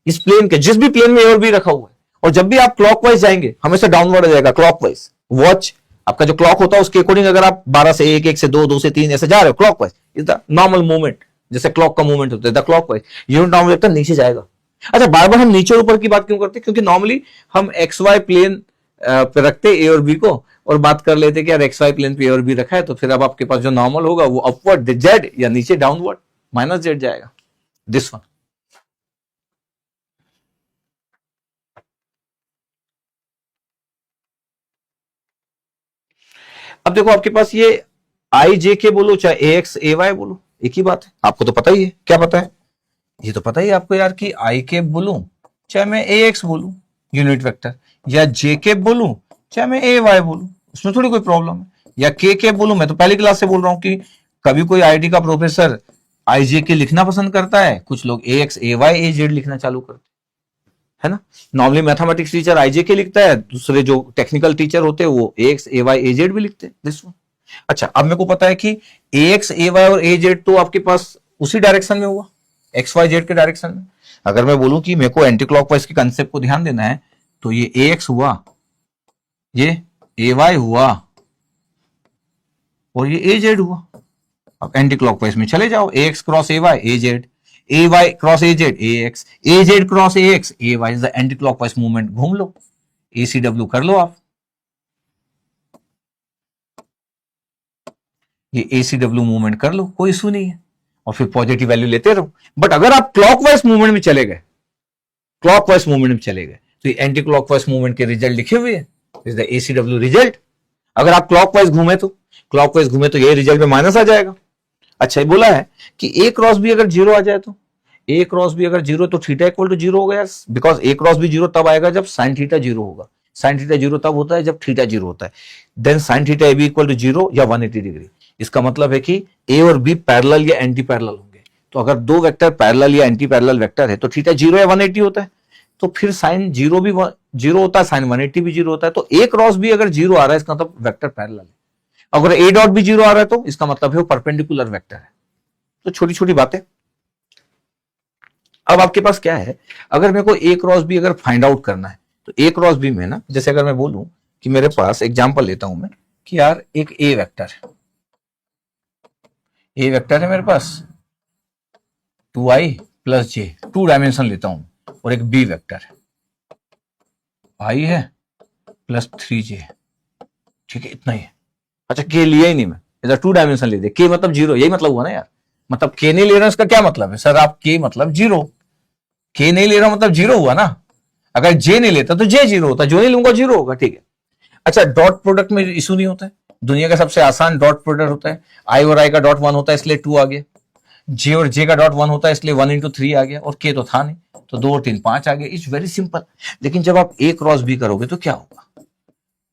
इस प्लेन के, जिस भी प्लेन में ए और बी रखा हुआ है, और जब भी आप क्लॉकवाइज जाएंगे हमेशा डाउनवर्ड हो जाएगा क्लॉकवाइज। वॉच आपका जो क्लॉक होता है उसके अकॉर्डिंग अगर आप 12 से 1, 1 से 2, 2 से 3 ऐसे जा रहे हो, clockwise is the normal movement, जैसे क्लॉक का मूवमेंट होता है the clockwise. Unit normal vector नीचे जाएगा। अच्छा, बार बार हम नीचे और ऊपर की बात क्यों करते हैं? क्योंकि नॉर्मली हम एक्स वाई प्लेन पे रखते ए और बी को, और बात कर लेते कि यार एक्स वाई प्लेन पे ए और बी रखा है, तो फिर अब आपके पास जो नॉर्मल होगा वो अपवर्ड जेड या नीचे डाउनवर्ड माइनस जेड जाएगा, दिस वन। अब देखो आपके पास ये आई जे के बोलो चाहे ए एक्स ए वाई बोलो, एक ही बात है। आपको तो पता ही है, क्या पता है? ये तो पता ही है आपको यार कि आई के बोलूं चाहे मैं ए एक्स बोलूं यूनिट वेक्टर, या जे के बोलूं चाहे मैं ए वाई बोलूं, उसमें थोड़ी कोई प्रॉब्लम है। या के बोलूं, मैं तो पहली क्लास से बोल रहा हूं कि कभी कोई आईटी का प्रोफेसर आई जे के लिखना पसंद करता है, कुछ लोग ए X A Y A Z लिखना चालू करते है ना। नॉर्मली मैथमेटिक्स टीचर आई जे के लिखता है, दूसरे जो टेक्निकल टीचर होते हैं वो ए X A Y A Z भी लिखते हैं, दिस वन। अच्छा, अब मेरे को पता है कि ए एक्स ए वाई और ए जेड तो आपके पास उसी डायरेक्शन में हुआ, एक्स वाई जेड के डायरेक्शन में। अगर मैं बोलूं कि मेरे को एंटी क्लॉकवाइज के कंसेप्ट को ध्यान देना है, तो ये ए एक्स हुआ, ये ए वाई हुआ, और ये ए जेड हुआ। अब एंटी क्लॉकवाइज में चले जाओ, A X cross A Y A Z, A Y cross A Z A X, A Z cross A X A Y, is the anti clockwise movement. घूम लो, ए सी डब्ल्यू कर लो आप, ये ए सी डब्ल्यू मूवमेंट कर लो, कोई issue नहीं है, और फिर पॉजिटिव वैल्यू लेते रहो। बट अगर आप क्लॉकवाइज मूवमेंट में चले गए, क्लॉकवाइज मूवमेंट में चले गए, तो ये एंटी क्लॉकवाइज मूवमेंट के रिजल्ट लिखे हुए हैं, इज द एसीडब्ल्यू रिजल्ट। अगर आप क्लॉकवाइज घूमे तो, क्लॉकवाइज घूमे तो ये रिजल्ट में माइनस आ जाएगा। अच्छा, ये बोला है कि ए क्रॉस बी अगर जीरो आ जाए, तो ए क्रॉस बी अगर जीरो, तो थीटा इक्वल टू जीरो हो गया, because A cross B zero तब आएगा जब साइन थीटा जीरो होगा। साइन थीटा जीरो तब होता है जब थीटा जीरो होता है। Then sine theta A B equal to zero या 180 डिग्री। इसका मतलब है कि ए और बी पैरेलल या एंटी पैरेलल होंगे। तो अगर दो वेक्टर पैरेलल या एंटी पैरेलल वेक्टर है तो थीटा जीरो या 180 होता है, तो फिर साइन जीरो भी जीरो होता है, साइन 180 भी जीरो होता है। तो ए क्रॉस बी अगर जीरो आ रहा है, इसका मतलब वेक्टर पैरेलल है। अगर ए डॉट भी जीरो आ रहा है तो इसका मतलब है वो परपेंडिकुलर वेक्टर है। तो छोटी छोटी बातें। अब आपके पास क्या है, अगर मेरे को ए क्रॉस बी अगर फाइंड आउट करना है, तो ए क्रॉस बी में ना, जैसे अगर मैं बोलूं कि मेरे पास एग्जांपल लेता हूं मैं कि यार एक ए वेक्टर है, ए वेक्टर है मेरे पास 2i प्लस जे, 2 डायमेंशन लेता हूं, और एक बी वेक्टर है आई है प्लस 3j, ठीक है, इतना ही है। अच्छा, के लिया ही नहीं मैं, इधर 2 डायमेंशन ले दे, के मतलब जीरो, यही मतलब हुआ ना यार। मतलब के नहीं ले रहा, इसका क्या मतलब है सर? आप के मतलब जीरो, के नहीं ले रहा मतलब जीरो हुआ ना। अगर जे नहीं लेता तो जे जीरो होता, जो नहीं लूंगा जीरो होगा, ठीक है। अच्छा, डॉट प्रोडक्ट में इशू नहीं होता है, दुनिया का सबसे आसान डॉट प्रोडक्ट होता है। आई और आई का डॉट 1 होता है इसलिए 2 आ गया, जे और जे का डॉट 1 होता है इसलिए 1 इंटू 3 आ गया, और के तो था नहीं, तो 2 और 3 5 आ गया। It's very simple. लेकिन जब आप ए क्रॉस बी करोगे तो क्या होगा?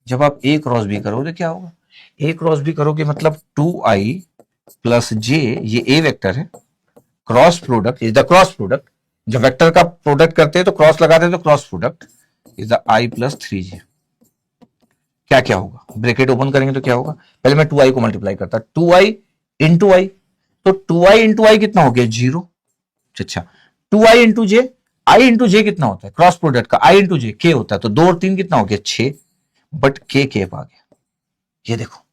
जब आप ए क्रॉस बी करोगे तो क्या होगा? ए क्रॉस बी करोगे मतलब 2i प्लस जे, ये ए वेक्टर है, cross product is the cross product. जब वेक्टर का प्रोडक्ट करते हैं तो क्रॉस लगाते हैं, तो cross product is the I plus 3j। क्या क्या होगा? ब्रैकेट ओपन करेंगे तो क्या होगा? पहले मैं 2i को मल्टीप्लाई करता, 2i इंटू आई, तो 2i इंटू आई कितना हो गया? जीरो। अच्छा, 2i इंटू जे, आई इंटू जे कितना होता है क्रॉस प्रोडक्ट का? आई इंटू जे के होता है, तो 2 और 3 कितना हो गया? 6, बट के आ गया। ये देखो,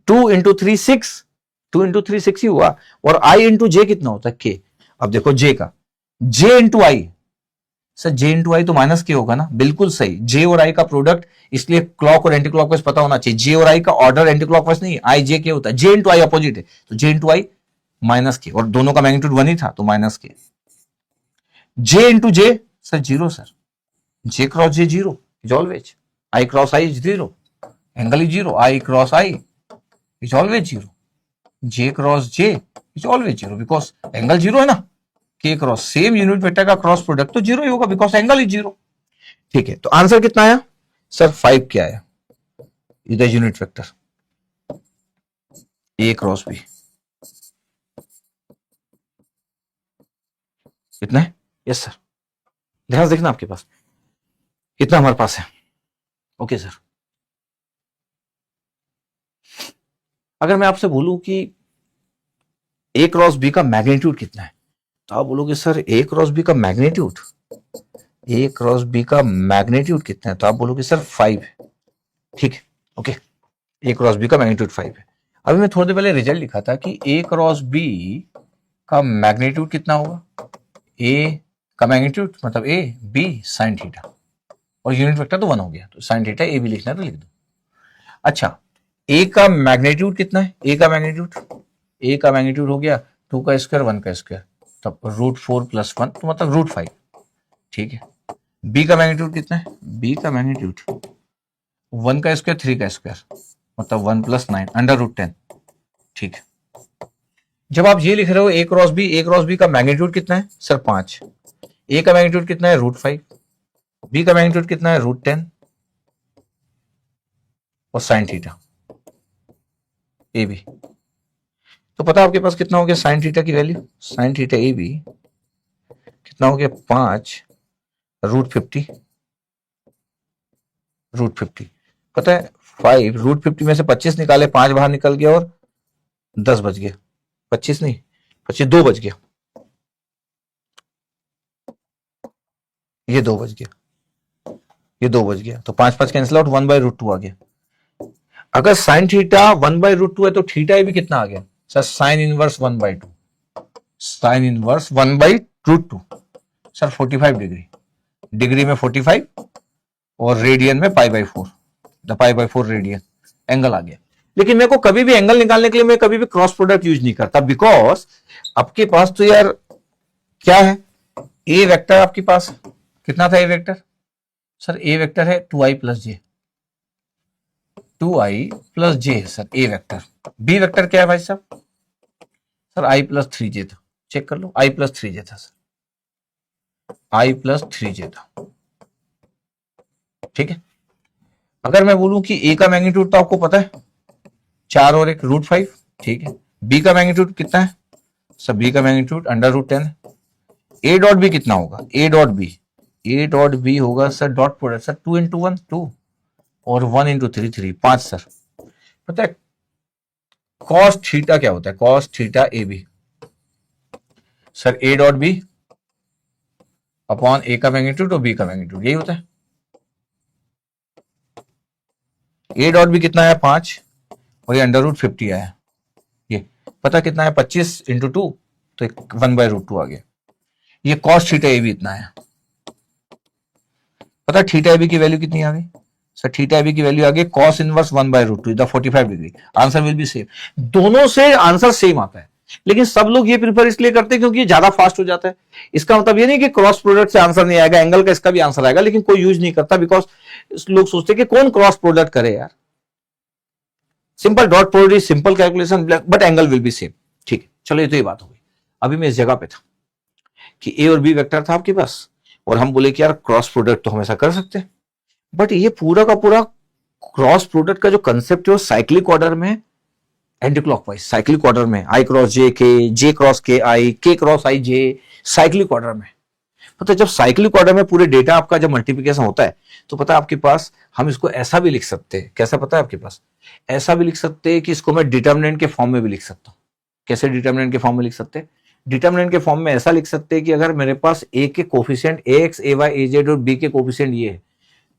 2 इंटू 3 6, 2 इंटू 3 6 ही हुआ, और आई इंटू जे कितना होता है? के। अब देखो जे का, जे इंटू आई, सर जे इंटू आई तो माइनस के होगा ना, बिल्कुल सही, जे और आई का प्रोडक्ट, इसलिए क्लॉक और एंटी क्लॉकवाइज पता होना चाहिए। जे और आई का ऑर्डर एंटी क्लॉकवाइज नहीं, आई जे के होता है, जे इंटू आई अपोजिट है, तो जे इंटू आई माइनस के, और दोनों का मैग्नीट्यूड 1 ही था तो minus K. J into J, sir zero sir, J cross J zero is always, I cross I is zero, angle is zero, I cross I is always zero, J cross J is always zero, because angle zero है ना। K cross same unit vector का cross product तो zero ही होगा, because angle is zero. ठीक है, तो answer कितना आया सर? 5 क्या आया? इधर unit vector A cross B कितना है? यस सर, ध्यान से देखना आपके पास कितना हमारे पास है। ओके सर, अगर मैं आपसे बोलूं कि ए क्रॉस बी का मैग्नीट्यूड कितना है, तो आप बोलोगे सर ए क्रॉस बी का मैग्नीट्यूड ए क्रॉस बी का मैग्नीट्यूड कितना है, तो आप बोलोगे सर 5 है। ठीक है, ओके, ए क्रॉस बी का मैग्नीट्यूड 5 है। अभी मैं थोड़ी देर पहले रिजल्ट लिखा था कि ए क्रॉस बी का मैग्नीट्यूड कितना होगा, ए का मैग्नीट्यूड मतलब ए बी साइन थीटा, और यूनिट वेक्टर तो 1 हो गया, तो साइन थीटा ए बी लिखना है तो लिख दो। अच्छा, ए का मैग्नीट्यूड कितना है, ए का मैग्नीट्यूड हो गया 2 का स्क्वायर 1 का स्क्वायर, तब √4 + 1 तो मतलब √5। ठीक है, बी का मैग्नीट्यूड कितना है, बी का मैग्नीट्यूड 1 का स्क्वायर 3 का स्क्वायर मतलब 1 + 9 √10। ठीक है, जब आप ये लिख रहे हो ए क्रॉस बी का मैग्नीट्यूड कितना है सर 5, ए का मैग्नीट्यूड कितना है √5, बी का मैग्नीट्यूड कितना है √10 और साइन थीटा ए बी, तो पता आपके पास कितना हो गया साइन थीटा की value, sine theta A B कितना हो गया 5 √50, पता है 5 √50 में से 25 निकाले, 5 बाहर निकल गया और 10 बच गया, 25 नहीं 25 2 बच गया, ये 2 बच गया, ये 2 बच गया, तो 5 5 कैंसिल आउट, 1/√2 आ गया। अगर साइन थीटा 1/√2 है तो थीटा ए भी कितना आ गया sir, sine inverse 1/2, sine inverse 1/√2 sir 45 degree, degree में 45 और रेडियन में π/4, π/4 रेडियन एंगल आ गया। लेकिन मेरे को कभी भी एंगल निकालने के लिए मैं कभी भी क्रॉस प्रोडक्ट यूज नहीं करता, बिकॉज आपके पास तो यार क्या है, ए वेक्टर आपके पास कितना था, ए वेक्टर सर, ए वेक्टर है 2i + j, 2i + j है सर ए वेक्टर। बी वेक्टर क्या है भाई साहब, सर i + 3j था, चेक कर लो, i + 3j था सर, i + 3j था। ठीक है, अगर मैं बोलूं कि ए का मैग्नीट्यूड तो आपको पता है 4 और 1 √5, ठीक है, बी का मैग्नीट्यूड कितना है सर, बी का मैग्नीट्यूड √10, ए डॉट बी कितना होगा, ए डॉट बी होगा सर डॉट प्रोडक्ट सर 2 × 1 2 और 1 × 3 3 5 सर। पता है कॉस थीटा क्या होता है, cos theta A B sir A dot B upon A का मैग्नीट्यूड और बी का मैग्नीट्यूड, यही होता है। ए डॉट बी कितना है 5 और ये √50 आया, ये पता कितना है 25 × 2 तो 1/√2 आ गया, ये कॉस थीटा ए बी इतना है। पता थीटा ए बी की वैल्यू कितनी आ गई सर, थीटा ए बी की वैल्यू आ गई cos inverse 1/√2 the 45 degree, answer will be same. दोनों से आंसर सेम आता है, लेकिन सब लोग ये प्रिफर इसलिए करते हैं क्योंकि ये ज्यादा फास्ट हो जाता है। इसका मतलब ये नहीं कि क्रॉस प्रोडक्ट से आंसर नहीं आएगा, एंगल का इसका भी आंसर आएगा, लेकिन कोई यूज नहीं करता, बिकॉज लोग सोचते हैं कि कौन क्रॉस प्रोडक्ट करे यार, simple dot product, simple calculation, but angle will be same. ठीक है, चलो ये तो ये बात हो गई। अभी मैं इस जगह पे था कि ए और बी वेक्टर था आपके पास, और हम बोले कि यार क्रॉस प्रोडक्ट तो हमेशा कर सकते हैं, बट ये पूरा का पूरा क्रॉस प्रोडक्ट का जो कंसेप्ट है वो साइक्लिक ऑर्डर में, एंटी क्लॉकवाइज साइक्लिक ऑर्डर में, आई क्रॉस जे के, जे क्रॉस के आई, के क्रॉस आई जे, साइक्लिक ऑर्डर में। पता है जब साइक्लिक ऑर्डर में पूरे डेटा आपका जब मल्टीप्लिकेशन होता है तो पता है आपके पास, हम इसको ऐसा भी लिख सकते हैं, कैसा पता है आपके पास, ऐसा भी लिख सकते हैं कि इसको मैं डिटर्मिनेंट के फॉर्म में भी लिख सकता हूं। कैसे डिटर्मिनेंट के फॉर्म में लिख सकते हैं, डिटर्मिनेंट के फॉर्म में ऐसा लिख सकते हैं कि अगर मेरे पास ए के कोफिशिएंट ax ay az और बी के कोफिशिएंट ये है,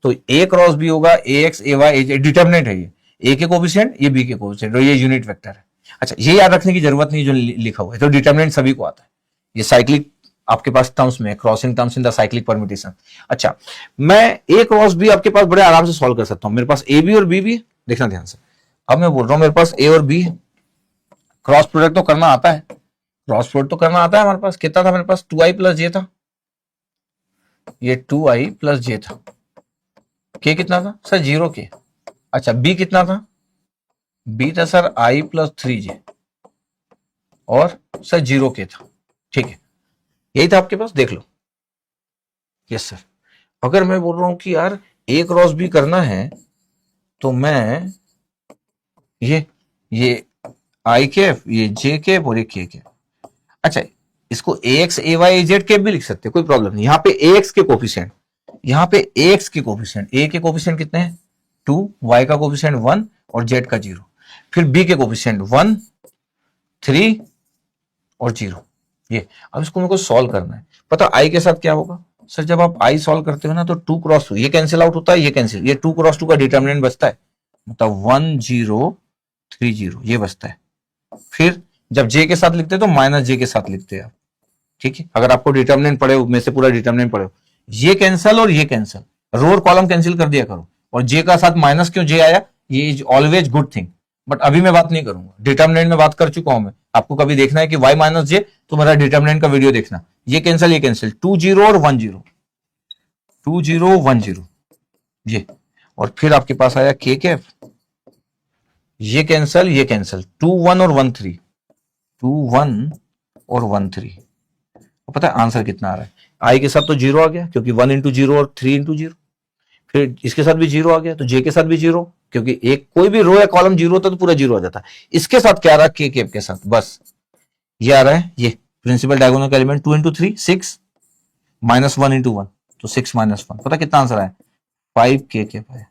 तो ए क्रॉस बी होगा ax ay az, डिटर्मिनेंट है ये, ए के कोफिशिएंट ये बी के कोफिशिएंट और ये यूनिट वेक्टर है। अच्छा, ये याद रखने की जरूरत नहीं जो लिखा हुआ है, तो डिटर्मिनेंट सभी को आता है, ये साइक्लिक आपके पास टर्म्स में, crossing terms in the cyclic permutation. अच्छा, मैं ए क्रॉस बी आपके पास बड़े आराम से सॉल्व कर सकता हूं, मेरे पास ए बी और बी भी, देखना ध्यान से, अब मैं बोल रहा हूं मेरे पास ए और बी, क्रॉस प्रोडक्ट तो करना आता है, क्रॉस प्रोडक्ट तो करना आता है। हमारे पास कितना था, मेरे पास 2i + j था, ये 2i + j था, के कितना था सर 0 के। अच्छा, बी कितना था, बी था सर i + 3j और सर 0 के था। ठीक है, यही था आपके पास, देख लो। यस सर, अगर मैं बोल रहा हूं कि यार ए क्रॉस बी करना है तो मैं ये आई कैप, ये जे कैप और ये के कैप। अच्छा, इसको ax ay az कैप भी लिख सकते हैं, कोई प्रॉब्लम नहीं। यहाँ पे ax के कोफिशिएंट, यहाँ पे ax के कोफिशिएंट, a के कोफिशिएंट कितने हैं 2, y का कोफिशिएंट 1 और z का 0, फिर b के कोफिशिएंट 1 3 और 0। ये अब इसको मेरे को सॉल्व करना है। पता i के साथ क्या होगा, सर जब आप आई सॉल्व करते हो ना तो 2 क्रॉस 2 ये कैंसिल आउट होता है, ये कैंसिल, ये 2 क्रॉस 2 का डिटर्मिनेंट बचता है, मतलब 1030 ये बचता है। फिर जब जे के साथ लिखते हैं तो माइनस जे के साथ लिखते हैं आप, ठीक है। अगर आपको डिटर्मिनेंट पड़े में से पूरा डिटर्मिनेंट पड़े, ये कैंसिल और ये कैंसिल, रो और कॉलम कैंसिल कर दिया करो। और जे का साथ माइनस क्यों जे आया, ये is always good thing, but अभी मैं बात नहीं करूंगा, डिटर्मिनेंट में बात कर चुका हूं मैं। आपको कभी देखना है कि y माइनस जे, तो मेरा डिटर्मिनेंट का वीडियो देखना। ये कैंसिल 2 0 और 1 0, 2 0 1 0 ये, और फिर आपके पास आया के कैप, ये कैंसिल 2 1 और 1 3, 2 1 और 1 3। पता है आंसर कितना आ रहा है, आई के साथ तो 0 आ गया क्योंकि 1 इंटू 0 और 3 इंटू 0, फिर इसके साथ भी 0 आ गया, तो जे के साथ भी 0, क्योंकि एक कोई भी रो या कॉलम 0 होता है तो पूरा 0 आ जाता है। इसके साथ क्या आ रहा है, के कैप के साथ, बस ये आ रहा है, ये प्रिंसिपल डायगोनल का एलिमेंट 2 इंटू 3 6 माइनस 1 इंटू 1, तो 6 माइनस 1, पता कितना आंसर आया, 5 के कैप है।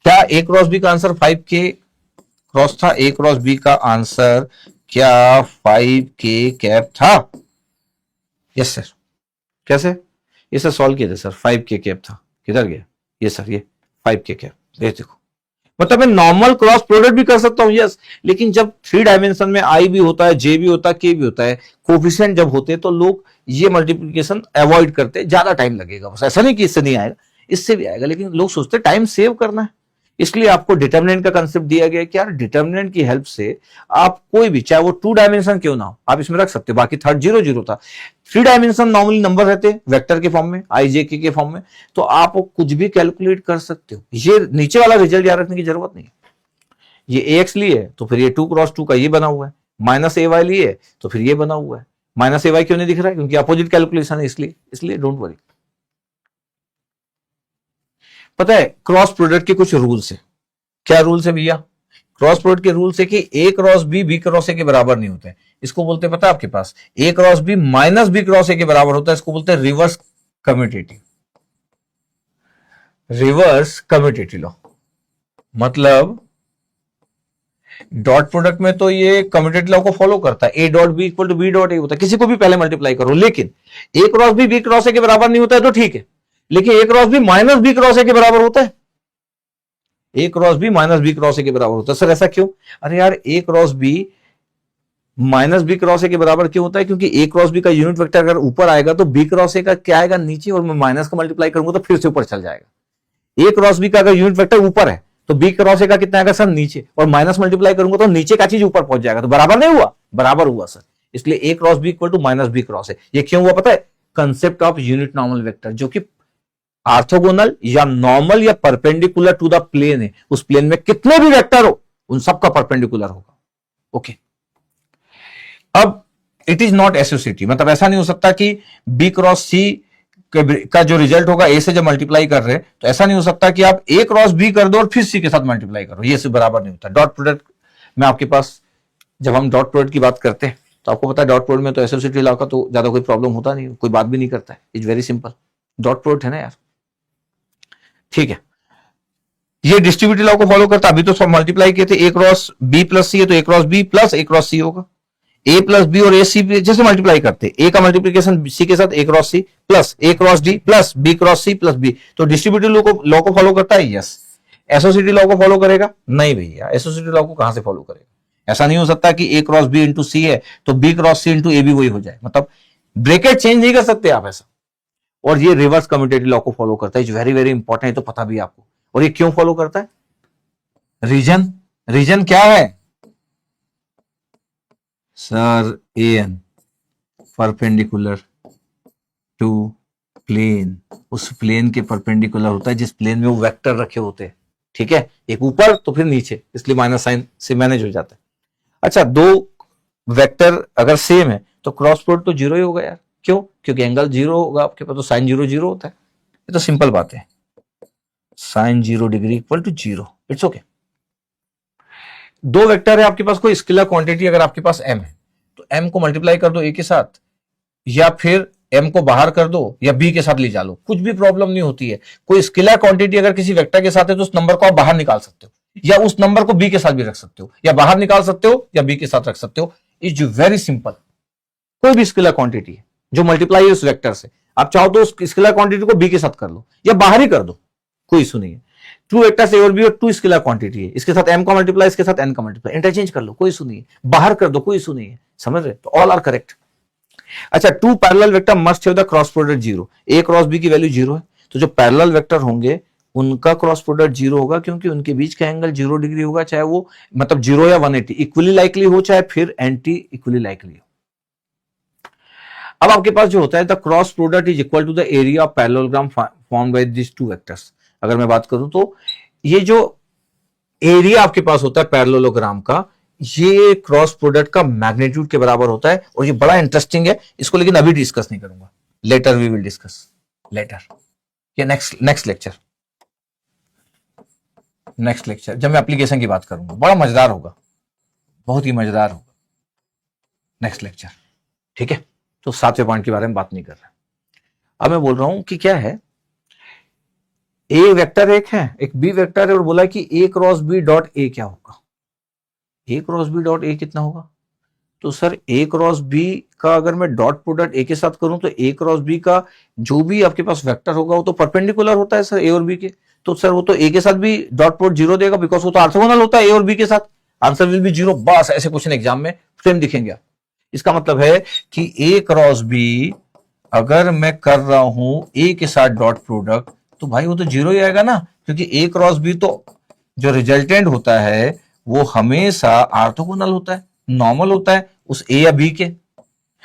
क्या ए क्रॉस बी का आंसर 5 के क्रॉस था, ए क्रॉस बी का आंसर क्या 5 के कैप था? Yes sir. कैसे? ये सर सॉल्व किए थे सर, 5 के कैप था, किधर गया ये सर, ये 5 के कैप, ये देखो, मतलब मैं नॉर्मल क्रॉस प्रोडक्ट भी कर सकता हूं, यस, लेकिन जब 3 डायमेंशन में आई भी होता है, जे भी होता है, के भी होता है, कोफिशिएंट जब होते हैं तो लोग ये मल्टीप्लिकेशन अवॉइड करते हैं, ज्यादा टाइम लगेगा, बस ऐसा नहीं कि इससे नहीं आएगा, इससे भी आएगा, लेकिन लोग सोचते हैं टाइम सेव करना है, इसलिए आपको डिटर्मिनेंट का कंसेप्ट दिया गया कि यार डिटर्मिनेंट की हेल्प से आप कोई भी, चाहे वो 2 डायमेंशन क्यों ना हो, आप इसमें रख सकते हो। बाकी थर्ड 0 0 था, 3 डायमेंशन नॉर्मली नंबर रहते हैं वेक्टर के फॉर्म में, आई जे के फॉर्म में, तो आप कुछ भी कैलकुलेट कर सकते हो। ये नीचे वाला रिजल्ट याद रखने की जरूरत नहीं है। ये ए एक्स लिए तो फिर ये 2 क्रॉस 2 का ये बना हुआ है, माइनस ए वाई लिए तो फिर ये बना हुआ है। माइनस ए वाई क्यों नहीं दिख रहा है, क्योंकि अपोजिट कैलकुलेशन है, इसलिए डोंट वरी। पता है क्रॉस प्रोडक्ट के कुछ रूल्स है। क्या रूल्स है भैया? क्रॉस प्रोडक्ट के रूल्स है कि A cross B cross A के बराबर नहीं होते हैं, इसको बोलते हैं, पता है आपके पास, A cross B minus B cross A के बराबर होता है, इसको बोलते हैं reverse commutative, reverse commutative law. मतलब डॉट प्रोडक्ट में तो ये कम्यूटेटिव लॉ को फॉलो करता है, A dot B equal to B dot A होता है, किसी को भी पहले मल्टीप्लाई करो, लेकिन A cross B cross A के बराबर नहीं होता है तो ठीक है, लेकिन A cross B minus B cross A के बराबर होता है, A cross B minus B cross A के बराबर होता है। सर ऐसा क्यों? अरे यार A cross B minus B cross A के बराबर क्यों होता है? क्योंकि ए क्रॉस बी का यूनिट वेक्टर अगर ऊपर आएगा तो बी क्रॉस ए का क्या आएगा, नीचे, और मैं माइनस का मल्टीप्लाई करूंगा तो फिर से ऊपर चल जाएगा। ए क्रॉस बी का अगर यूनिट वेक्टर ऊपर है तो बी क्रॉस ए का कितना आएगा सर, नीचे, और माइनस मल्टीप्लाई करूंगा तो नीचे का चीज ऊपर पहुंच जाएगा, तो बराबर नहीं हुआ? बराबर हुआ सर। इसलिए A cross B equal to minus B cross A. ये क्यों हुआ पता है? Concept of unit normal vector, जो कि ऑर्थोगोनल या नॉर्मल या परपेंडिकुलर टू द प्लेन है, उस प्लेन में कितने भी वेक्टर हो उन सबका परपेंडिकुलर होगा। ओके, अब इट इज नॉट एसोसिएटिव, मतलब ऐसा नहीं हो सकता कि बी क्रॉस सी का जो रिजल्ट होगा ए से जब मल्टीप्लाई कर रहे हैं तो ऐसा नहीं हो सकता कि आप ए क्रॉस बी कर दो और फिर सी के साथ मल्टीप्लाई करो, ये से बराबर नहीं होता। डॉट प्रोडक्ट में आपके पास, जब हम डॉट प्रोडक्ट की बात करते हैं तो आपको पता है डॉट प्रोडक्ट में तो एसोसिएटिव लॉ का तो ज्यादा कोई प्रॉब्लम होता नहीं, कोई बात भी नहीं करता है, it's very simple, dot product है ना यार, ठीक है। ये डिस्ट्रीब्यूटिव लॉ को फॉलो करता, अभी तो सब मल्टीप्लाई किए थे, ए क्रॉस बी प्लस सी है तो A cross B plus A cross सी होगा, ए प्लस बी और ए सी जैसे मल्टीप्लाई करते, ए का मल्टीप्लीकेशन सी के साथ A cross C plus A cross D plus B cross C plus B, तो डिस्ट्रीब्यूटिव लॉ को फॉलो करता है, यस। एसोसिएटिव लॉ को फॉलो करेगा? नहीं भैया, एसोसिएटिव लॉ को कहां से फॉलो करेगा? ऐसा नहीं हो सकता कि ए क्रॉस बी इंटू सी है तो बी क्रॉस सी इंटू ए भी वही हो जाए, मतलब ब्रैकेट चेंज नहीं कर सकते आप ऐसा। और ये रिवर्स कम्यूटेटिव लॉ को फॉलो करता है, वेरी वेरी इंपॉर्टेंट है, तो पता भी आपको। और ये क्यों फॉलो करता है? रीजन क्या है sir? N perpendicular to plane, उस प्लेन के परपेंडिकुलर होता है जिस प्लेन में वो वेक्टर रखे होते हैं, ठीक है, एक ऊपर तो फिर नीचे, इसलिए माइनस साइन से मैनेज हो जाता है। अच्छा, दो वेक्टर अगर सेम है तो क्रॉस प्रोडक्ट तो 0 ही होगा यार, क्यों? क्योंकि एंगल 0 होगा आपके पास, तो साइन 0 0 होता है, ये तो सिंपल बात है, sine 0 degree equal to 0, it's okay. दो वेक्टर है आपके पास, कोई स्केलर क्वांटिटी अगर आपके पास m है तो m को मल्टीप्लाई कर दो a के साथ, या फिर m को बाहर कर दो या b के साथ ले जा लो, कुछ भी प्रॉब्लम नहीं होती है। कोई स्केलर क्वांटिटी अगर किसी वेक्टर के साथ है तो उस नंबर को आप बाहर निकाल सकते हो, या उस नंबर को b के साथ भी रख सकते हो, या बाहर निकाल सकते हो या b के साथ रख सकते हो, इज वेरी सिंपल। कोई भी स्केलर क्वांटिटी है, जो मल्टीप्लाई है उस वेक्टर से। आप चाहो तो उस स्केलर क्वांटिटी को बी के साथ कर लो या बाहर ही कर दो, कोई इशू नहीं है। टू वेक्टर्स ए और बी और टू स्केलर क्वांटिटी है, इसके साथ एम का मल्टीप्लाई, इसके साथ एन का मल्टीप्लाई, इंटरचेंज कर लो, कोई इशू नहीं है, बाहर कर दो, कोई इशू नहीं है, समझ रहे? तो ऑल आर करेक्ट। अच्छा, two parallel vector must have the cross product zero, A cross B की वैल्यू जीरो है, तो जो पैरेलल वेक्टर होंगे उनका क्रॉस प्रोडक्ट जीरो होगा, क्योंकि उनके बीच का एंगल 0 डिग्री होगा, चाहे वो मतलब 0 या 180 इक्वली लाइकली हो, चाहे फिर एंटी इक्वली लाइकली हो। अब आपके पास जो होता है the cross product is equal to the area of parallelogram formed by this two vectors. अगर मैं बात करूं तो ये जो एरिया आपके पास होता है पैरेललोग्राम का, ये क्रॉस प्रोडक्ट का मैग्नीट्यूड के बराबर होता है, और ये बड़ा इंटरेस्टिंग है, इसको लेकिन अभी डिस्कस नहीं करूंगा, later we will discuss later, ये नेक्स्ट लेक्चर जब मैं एप्लीकेशन की बात करूंगा, बड़ा मजेदार होगा, बहुत ही मजेदार होगा नेक्स्ट लेक्चर, ठीक है? तो 7वें पॉइंट के बारे में बात नहीं कर रहा। अब मैं बोल रहा हूं कि क्या है, ए वेक्टर एक है, एक बी वेक्टर है, और बोला कि ए क्रॉस बी डॉट ए क्या होगा, ए क्रॉस बी डॉट ए कितना होगा? तो सर ए क्रॉस बी का अगर मैं डॉट प्रोडक्ट ए के साथ करूं तो ए क्रॉस बी का जो भी आपके पास वेक्टर होगा वो तो परपेंडिकुलर होता है सर ए और बी के, तो सर वो तो ए के साथ भी डॉट प्रोडक्ट जीरो देगा, बिकॉज वो तो ऑर्थोगोनल होता है ए और बी के साथ, आंसर विल बी जीरो। बस ऐसे क्वेश्चन एग्जाम में सेम दिखेंगे आप। इसका मतलब है कि ए क्रॉस बी अगर मैं कर रहा हूं ए के साथ डॉट प्रोडक्ट, तो भाई वो तो जीरो ही आएगा ना, क्योंकि ए क्रॉस बी तो जो रिजल्टेंट होता है वो हमेशा ऑर्थोगोनल होता है, नॉर्मल होता है उस ए या बी के।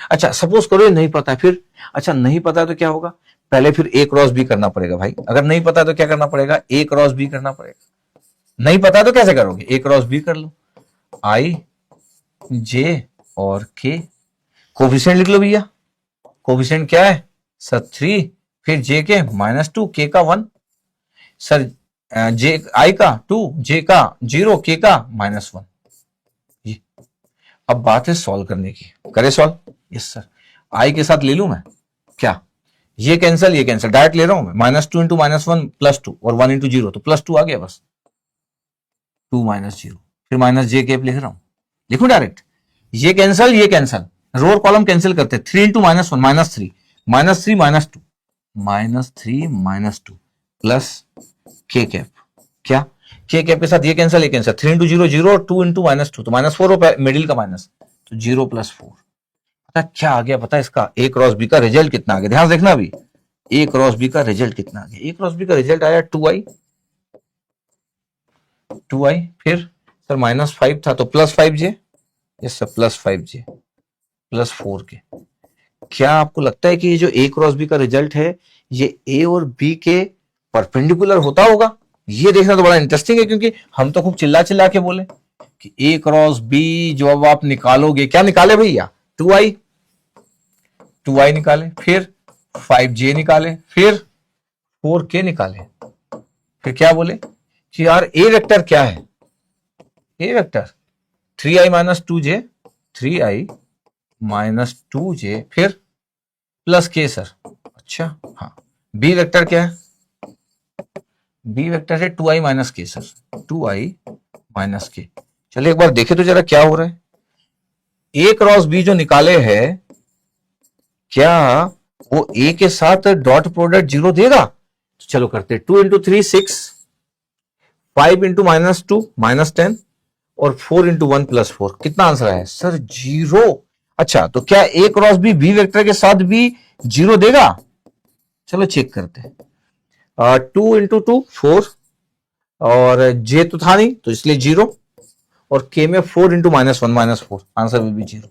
अच्छा, सपोज करो ये नहीं पता है, फिर अच्छा नहीं पता है तो क्या होगा, पहले फिर ए क्रॉस बी करना पड़ेगा भाई। अगर नहीं पता है तो क्या करना पड़ेगा, ए क्रॉस बी करना पड़ेगा। नहीं पता है तो कैसे करोगे, ए क्रॉस बी कर लो, आई जे और के, कोफिशिएंट लिख लो भैया, कोफिशिएंट क्या है सर 3, फिर जे के -2, के का 1, सर जे आई का 2, जे का 0, के का -1। ये अब बात है सॉल्व करने की, करे सॉल्व? Yes sir. आई के साथ ले लू मैं क्या, ये कैंसिल डायरेक्ट ले रहा हूं मैं, -2 इंटू -1 +2 और 1 इंटू 0 तो +2 आ गया, बस 2 -0, फिर माइनस जे केप लिख रहा हूं, लिखूं डायरेक्ट, ये कैंसिल, रो और कॉलम कैंसिल करते, 3 इंटू -1 -3, -3 प्लस के कैप, क्या के कैप के साथ ये कैंसिल 3 इंटू 0 0, 2 इंटू -2 तो -4 हो, मिडिल का माइनस, तो 0 + 4। पता क्या आ गया, पता है इसका ए क्रॉस बी का रिजल्ट कितना आ गया, ध्यान देखना अभी, ए क्रॉस बी का रिजल्ट कितना आ गया, ए क्रॉस बी का रिजल्ट आया 2i, फिर सर -5 था तो +5j, yes sir +5j +4k। क्या आपको लगता है कि ये जो ए क्रॉस बी का रिजल्ट है ये ए और बी के परपेंडिकुलर होता होगा? ये देखना तो बड़ा इंटरेस्टिंग है, क्योंकि हम तो खूब चिल्ला के बोले कि ए क्रॉस बी जो अब आप निकालोगे, क्या निकाले भैया, 2i निकाले, फिर 5j निकाले, फिर 4k निकाले, फिर क्या बोले कि यार ए वेक्टर क्या है, ए vector 3i -2j, 3i -2j फिर +k सर। अच्छा हाँ, बी वेक्टर क्या है, बी वेक्टर है 2i - k sir, 2i - k। चलिए एक बार देखे तो जरा क्या हो रहा है, ए क्रॉस बी जो निकाले हैं क्या वो ए के साथ डॉट प्रोडक्ट 0 देगा? तो चलो करते, 2 इंटू 3 6, 5 इंटू -2 -10 और 4 इंटू 1 +4, कितना आंसर है सर 0। अच्छा, तो क्या ए क्रॉस बी बी वेक्टर के साथ भी 0 देगा? चलो चेक करते हैं, 2 इंटू 2 4, और जे तो था नहीं तो इसलिए 0, और के में 4 इंटू -1 -4, आंसर विल बी 0।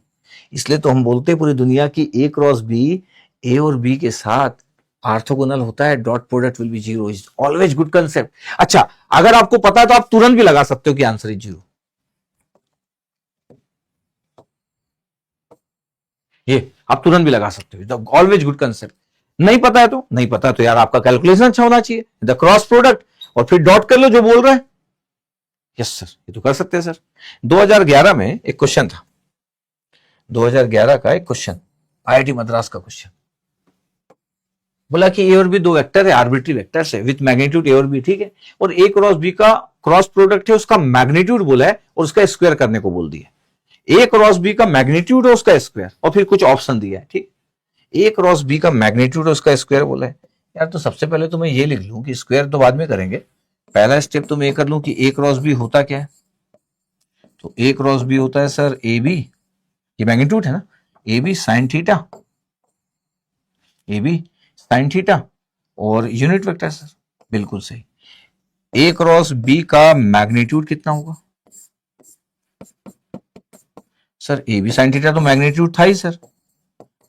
इसलिए तो हम बोलते हैं पूरी दुनिया की ए क्रॉस बी ए और बी के साथ ऑर्थोगोनल होता है, dot product will be 0, is always good concept. अच्छा, अगर आपको पता है तो आप तुरंत भी लगा सकते हो कि आंसर इज 0, ये आप तुरंत भी लगा सकते हो, ऑलवेज गुड कंसेप्ट। नहीं पता है तो यार आपका कैलकुलेशन अच्छा होना चाहिए, द क्रॉस प्रोडक्ट और फिर डॉट कर लो जो बोल रहा है। यस सर, ये तो कर सकते हैं सर। 2011 में एक क्वेश्चन था, 2011 का एक क्वेश्चन, आईआईटी मद्रास का क्वेश्चन, बोला कि ए और बी दो वेक्टर है, आर्बिट्री वेक्टर है विथ मैग्नीट्यूड ए और बी, ठीक है, और ए क्रॉस बी का क्रॉस प्रोडक्ट है, उसका मैग्नीट्यूड बोला है और उसका स्क्वायर करने को बोल दिया। ए क्रॉस बी का मैग्नीट्यूड है उसका स्क्वायर, और फिर कुछ ऑप्शन दिया है, ठीक। ए क्रॉस बी का मैग्नीट्यूड उसका स्क्वायर बोला है यार। तो सबसे पहले तो मैं ये लिख लूं कि स्क्वायर तो बाद में करेंगे, पहला स्टेप तो मैं ये कर लूं कि ए क्रॉस बी होता क्या है। तो ए क्रॉस बी होता है सर ए बी, ये मैग्नीट्यूड है ना, A B sine theta, A B sine theta और यूनिट वेक्टर सर, बिल्कुल सही। ए क्रॉस बी का मैग्नीट्यूड कितना होगा sir, A B sine theta तो मैग्नीट्यूड था ही सर,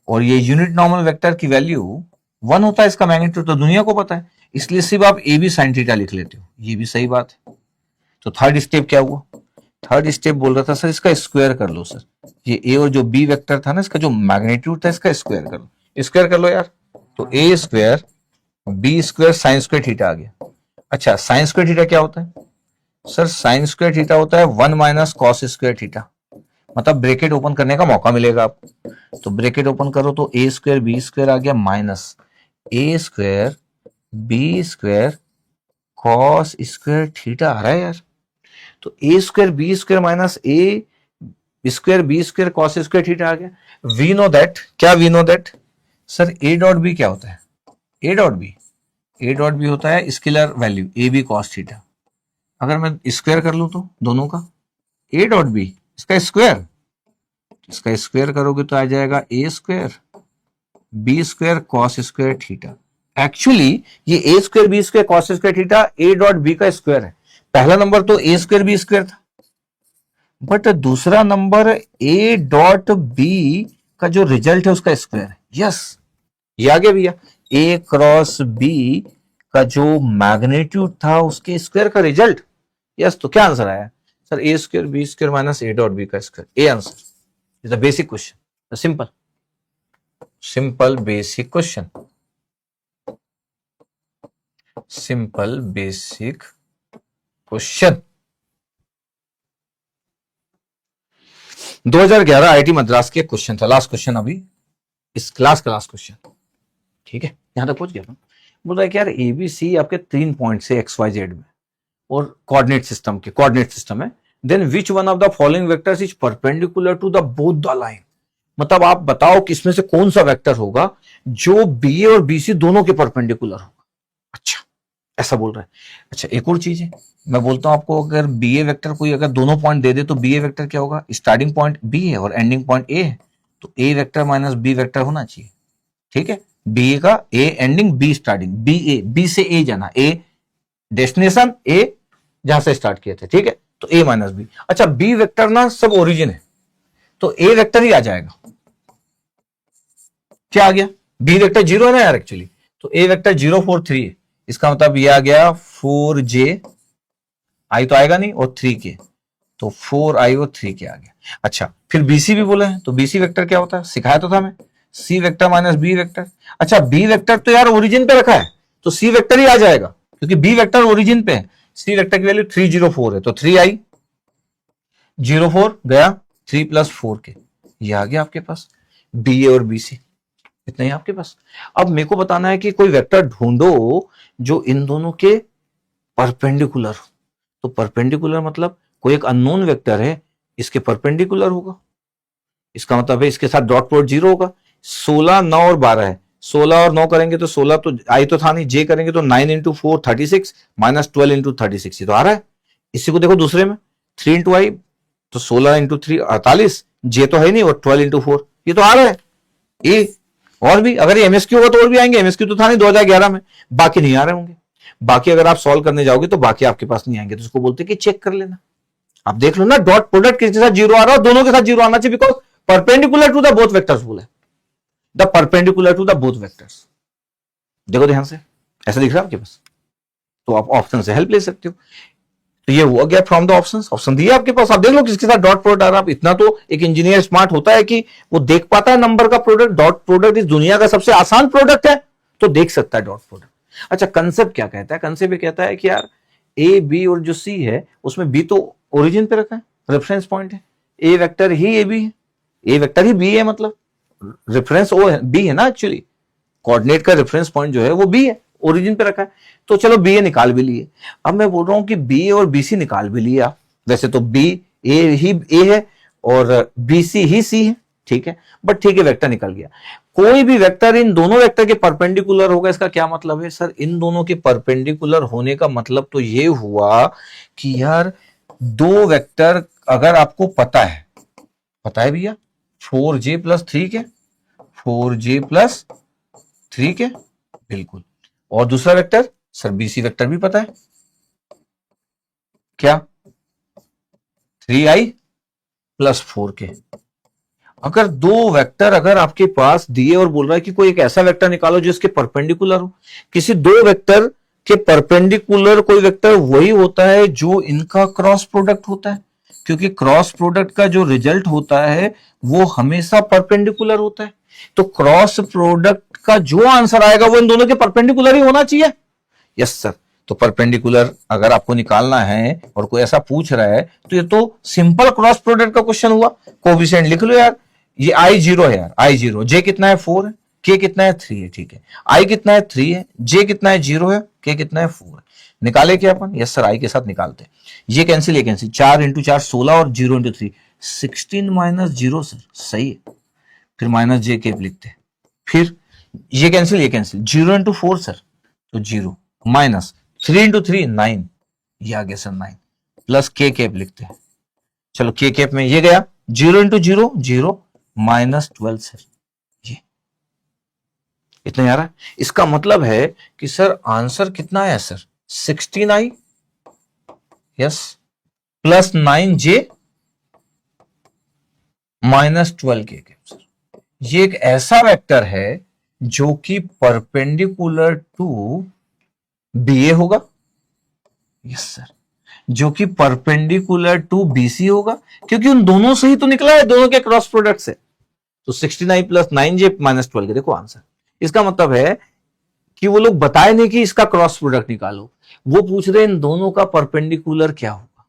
और ये यूनिट नॉर्मल वेक्टर की वैल्यू 1 होता है, इसका मैग्नीट्यूड तो दुनिया को पता है, इसलिए सिर्फ आप ए बी साइन थीटा लिख लेते हो, ये भी सही बात है। तो थर्ड स्टेप क्या हुआ, थर्ड स्टेप बोल रहा था सर इसका स्क्वायर कर लो सर, ये ए और जो बी वेक्टर था ना इसका जो मैग्नीट्यूड था इसका स्क्वायर कर लो, स्क्वायर कर लो यार। तो A square B square sine square theta आ गया। अच्छा साइन स्क्वायर थीटा क्या होता है सर, साइन स्क्वायर थीटा होता है 1 माइनस कॉस स्क्वायर थीटा, मतलब ब्रैकेट ओपन करने का मौका मिलेगा आपको। तो ब्रैकेट ओपन करो तो ए स्क्वायर बी स्क्वायर आ गया minus A square B square cos square theta आ रहा है यार। तो A square B square minus A square B square cos square theta आ गया। वी नो दैट, क्या we know that sir, A dot B क्या होता है, ए डॉट बी होता है scalar value A B cos theta. अगर मैं स्क्वायर कर लूं तो दोनों का, ए डॉट बी इसका स्क्वायर करोगे तो आ जाएगा A square B square cos square theta. Actually ये A square B square cos square theta A dot B का स्क्वायर है। पहला नंबर तो ए स्क्वायर बी स्क्वायर था, बट दूसरा नंबर ए डॉट बी का जो रिजल्ट है उसका स्क्वायर है। यस ये आ गया भैया, ए क्रॉस बी का जो मैग्नीट्यूड था उसके स्क्वायर का रिजल्ट। यस तो क्या आंसर आया sir, A square B square minus A dot B का square, a answer is the basic question, simple basic question, simple basic question. 2011 IIT Madras के क्वेश्चन था, लास्ट क्वेश्चन अभी इस क्लास का लास्ट क्वेश्चन, ठीक है यहां तक पहुंच गया था। बोल रहा है कि यार एबीसी आपके 3 पॉइंट से एक्स वाई जेड में और कोऑर्डिनेट सिस्टम है, then which one of the following vectors is perpendicular to the both the line. मतलब आप बताओ कि इसमें से कौन सा वेक्टर होगा जो बी ए और बी सी दोनों के परपेंडिकुलर होगा। अच्छा ऐसा बोल रहा है। अच्छा एक और चीज है, मैं बोलता हूं आपको, अगर बी ए वेक्टर कोई अगर दोनों पॉइंट दे दे तो बी ए वेक्टर क्या होगा, स्टार्टिंग पॉइंट बी है और एंडिंग पॉइंट ए है, तो ए वेक्टर माइनस बी वेक्टर होना चाहिए। ठीक है, बी ए का ए एंडिंग बी स्टार्टिंग, बी से ए जाना, ए डेस्टिनेशन ए जहां से स्टार्ट किए थे, ठीक है, तो ए माइनस बी। अच्छा बी वेक्टर ना सब ओरिजिन है, तो ए वेक्टर ही आ जाएगा। क्या आ गया, बी वेक्टर 0 है ना यार एक्चुअली, तो ए वेक्टर 0 4 3 है, इसका मतलब ये आ गया 4j, आई तो आएगा नहीं, और 3k, तो 4i और 3k आ गया। अच्छा फिर बीसी भी बोला है, तो बीसी वेक्टर क्या होता है सिखाया तो था मैं, C vector minus B vector. अच्छा बी वेक्टर तो यार ओरिजिन पे रखा है, तो सी वेक्टर ही आ जाएगा क्योंकि बी वेक्टर ओरिजिन पे है। सी वेक्टर की वैल्यू 304 है, तो 3i 04 गया 3 + 4k, ये आ गया आपके पास बी ए और बी सी, इतना ही आपके पास। अब मेरे को बताना है कि कोई वेक्टर ढूंढो जो इन दोनों के परपेंडिकुलर हो। तो परपेंडिकुलर मतलब कोई एक अननोन वेक्टर है, इसके परपेंडिकुलर होगा, इसका मतलब है इसके साथ डॉट प्रोडक्ट 0 होगा। 16 9 और 12 है, 16 और 9 करेंगे तो 16 तो आई तो था नहीं, जे करेंगे तो 9 × 4 36 माइनस 12 × 36, ये तो आ रहा है। इसी को देखो दूसरे में 3 × i तो 16 × 3 48, जे तो है नहीं, और 12 × 4 ये तो आ रहा है। ए और भी अगर ये एमएसक्यू होगा तो और भी आएंगे, एमएसक्यू तो था नहीं 2011 में, बाकी नहीं आ रहे होंगे। बाकी अगर आप सॉल्व करने जाओगे तो बाकी आपके पास नहीं आएंगे, तो उसको बोलते हैं कि चेक कर लेना। आप देख लो ना डॉट प्रोडक्ट किसके साथ 0 आ रहा है, दोनों के साथ 0 आना चाहिए, because perpendicular to the both vectors बोला है, the perpendicular to the both vectors. देखो ध्यान से, ऐसा दिख रहा है आपके पास, तो आप ऑप्शन से हेल्प ले सकते हो। तो ये हुआ गया फ्रॉम द ऑप्शंस, ऑप्शन दिए आपके पास, आप देख लो किसके साथ डॉट प्रोडक्ट आ रहा है। इतना तो एक इंजीनियर स्मार्ट होता है कि वो देख पाता है नंबर का प्रोडक्ट, डॉट प्रोडक्ट इस दुनिया का सबसे आसान प्रोडक्ट है, तो देख सकता है डॉट प्रोडक्ट। अच्छा कंसेप्ट क्या कहता है, कंसेप्ट ये कहता है कि यार ए बी और जो सी है उसमें बी तो ओरिजिन पे रखा है, रेफरेंस पॉइंट है, ए वेक्टर ही ए बी है, ए वेक्टर ही बी है, मतलब रेफरेंस ओ है, बी है ना एक्चुअली, कोऑर्डिनेट का रेफरेंस पॉइंट जो है वो बी है, ओरिजिन पे रखा है। तो चलो बी ए निकाल भी लिए, अब मैं बोल रहा हूं कि बी ए और बी सी निकाल भी लिया। वैसे तो बी ए ही ए है और बी सी ही सी है, ठीक है, बट ठीक है वेक्टर निकल गया। कोई भी वेक्टर इन दोनों वेक्टर के परपेंडिकुलर होगा, इसका क्या मतलब है सर? इन दोनों के परपेंडिकुलर होने का मतलब तो ये हुआ कि यार दो वेक्टर अगर आपको पता है भैया 4j प्लस 3 के 4j प्लस 3 के बिल्कुल, और दूसरा वेक्टर सर BC वेक्टर भी पता है क्या 3i प्लस 4 के। अगर दो वेक्टर अगर आपके पास दिए और बोल रहा है कि कोई एक ऐसा वेक्टर निकालो जो इसके परपेंडिकुलर हो, किसी दो वेक्टर के परपेंडिकुलर कोई वेक्टर वही होता है जो इनका क्रॉस प्रोडक्ट होता है, क्योंकि क्रॉस प्रोडक्ट का जो रिजल्ट होता है वो हमेशा परपेंडिकुलर होता है। तो क्रॉस प्रोडक्ट का जो आंसर आएगा वो इन दोनों के परपेंडिकुलर ही होना चाहिए। यस सर, तो परपेंडिकुलर अगर आपको निकालना है और कोई ऐसा पूछ रहा है तो ये तो सिंपल क्रॉस प्रोडक्ट का क्वेश्चन हुआ। कोएफिशिएंट लिख लो यार, ये I0 है यार, I0, J कितना है 4 है, K कितना है 3 है, ठीक है, I कितना है 3 है, J कितना है 0 है, K कितना है 4 है। निकाले क्या अपन? यस सर, I के साथ निकालते हैं। ये कैंसिल 4 इंटू 4 16 और 0 इंटू 3 16 माइनस 0 सर, सही है। फिर माइनस J K लिखते हैं, फिर ये कैंसिल 0 इंटू 4 सर तो 0 माइनस 3 इंटू 3 9, ये आ गया सर 9 प्लस K कैप लिखते हैं। चलो K कैप में ये गया 0 इंटू 0 0 माइनस 12 सर, ये इतना आ रहा है। इसका मतलब है कि सर आंसर कितना है sir 16i yes plus 9j minus 12k sir. ये एक ऐसा वेक्टर है जो कि परपेंडिकुलर टू BA होगा, यस सर, जो कि परपेंडिकुलर टू BC होगा, क्योंकि उन दोनों से ही तो निकला है, दोनों के क्रॉस प्रोडक्ट से। तो 16i प्लस 9j माइनस 12 देखो आंसर। इसका मतलब है कि वो लोग बताए नहीं कि इसका क्रॉस प्रोडक्ट निकालो, वो पूछ रहे इन दोनों का परपेंडिकुलर क्या होगा।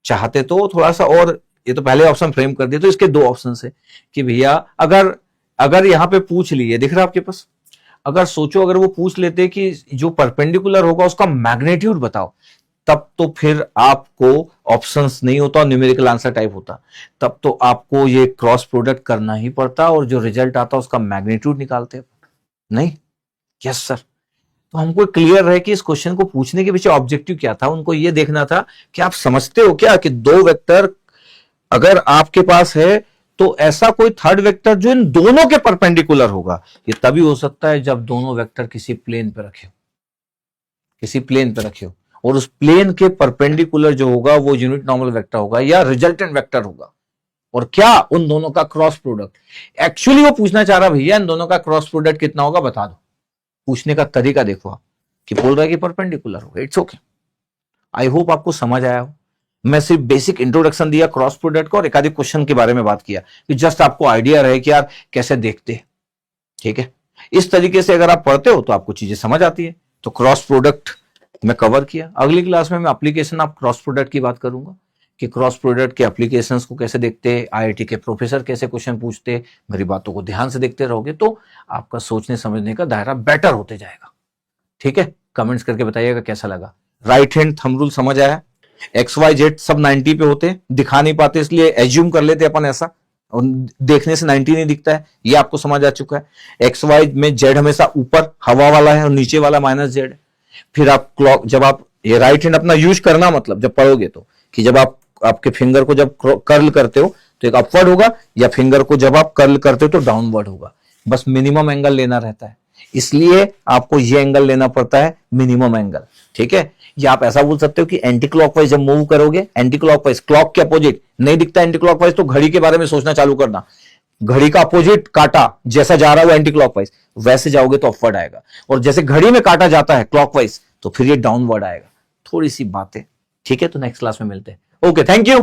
चाहते तो थोड़ा सा और, ये तो पहले ऑप्शन फ्रेम कर दिया, तो इसके दो ऑप्शन है कि भैया अगर यहां पे पूछ लिए, दिख रहा है आपके पास, अगर सोचो अगर वो पूछ लेते कि जो परपेंडिकुलर होगा उसका मैग्नीट्यूड बताओ, तब तो फिर आपको ऑप्शंस नहीं होता और न्यूमेरिकल आंसर टाइप होता, तब तो आपको ये क्रॉस प्रोडक्ट करना ही पड़ता और जो रिजल्ट आता उसका मैग्नीट्यूड निकालते नहीं। यस सर, तो हमको क्लियर है कि इस क्वेश्चन को पूछने के पीछे ऑब्जेक्टिव क्या था। उनको ये देखना था कि आप समझते हो क्या कि दो वेक्टर अगर आपके पास है तो ऐसा कोई थर्ड वेक्टर जो इन दोनों के परपेंडिकुलर होगा, ये तभी हो सकता है जब दोनों वेक्टर किसी प्लेन पे रखे हो और उस प्लेन के परपेंडिकुलर जो होगा वो यूनिट नॉर्मल वेक्टर होगा या रिजल्टेंट वेक्टर होगा। और क्या उन दोनों का क्रॉस प्रोडक्ट, एक्चुअली वो पूछना चाह रहा भैया इन दोनों का क्रॉस प्रोडक्ट कितना होगा बता दो। पूछने का तरीका देखो आप, कि बोल रहा है कि परपेंडिकुलर होगा। इट्स ओके, आई होप आपको समझ आया हो। मैं सिर्फ बेसिक इंट्रोडक्शन दिया क्रॉस प्रोडक्ट का और एक आधे क्वेश्चन के बारे में बात किया कि जस्ट आपको आइडिया रहे कि यार कैसे देखते हैं। ठीक है, इस तरीके से अगर आप पढ़ते हो तो आपको चीजें समझ आती है। तो क्रॉस प्रोडक्ट मैं कवर किया। अगली क्लास में मैं एप्लीकेशन ऑफ क्रॉस प्रोडक्ट की बात करूंगा कि क्रॉस प्रोडक्ट के एप्लीकेशंस को कैसे देखते हैं, आईआईटी के प्रोफेसर कैसे क्वेश्चन पूछते। मेरी बातों को ध्यान से देखते रहोगे तो आपका सोचने समझने का दायरा बेटर होते जाएगा। ठीक है, कमेंट्स करके बताइएगा कैसा लगा। राइट हैंड थंब रूल समझ आया? XYZ सब 90 पे होते, दिखा नहीं पाते इसलिए एज्यूम कर लेते अपन ऐसा, और देखने से 90 नहीं दिखता है, ये आपको समझ आ चुका है। XY में Z हमेशा ऊपर हवा वाला है और नीचे वाला -Z। फिर आप क्लॉक, जब आप ये राइट हैंड अपना यूज करना, मतलब जब पढ़ोगे तो, कि जब आप आपके फिंगर को जब कर्ल करते हो तो एक अपवर्ड होगा, या फिंगर को जब आप कर्ल करते हो तो डाउनवर्ड होगा। बस मिनिमम एंगल लेना रहता है, इसलिए आपको ये एंगल लेना पड़ता है, मिनिमम एंगल। ठीक है, या आप ऐसा बोल सकते हो कि एंटी क्लॉकवाइज जब मूव करोगे, एंटी क्लॉकवाइज क्लॉक के अपोजिट नहीं दिखता एंटी क्लॉकवाइज, तो घड़ी के बारे में सोचना चालू करना। घड़ी का अपोजिट काटा जैसा जा रहा है वो एंटी क्लॉकवाइज, वैसे जाओगे तो अपवर्ड आएगा, और जैसे घड़ी में काटा जाता है क्लॉकवाइज तो फिर ये डाउनवर्ड आएगा। थोड़ी सी बातें, ठीक है। तो नेक्स्ट क्लास में मिलते हैं। Okay, thank you.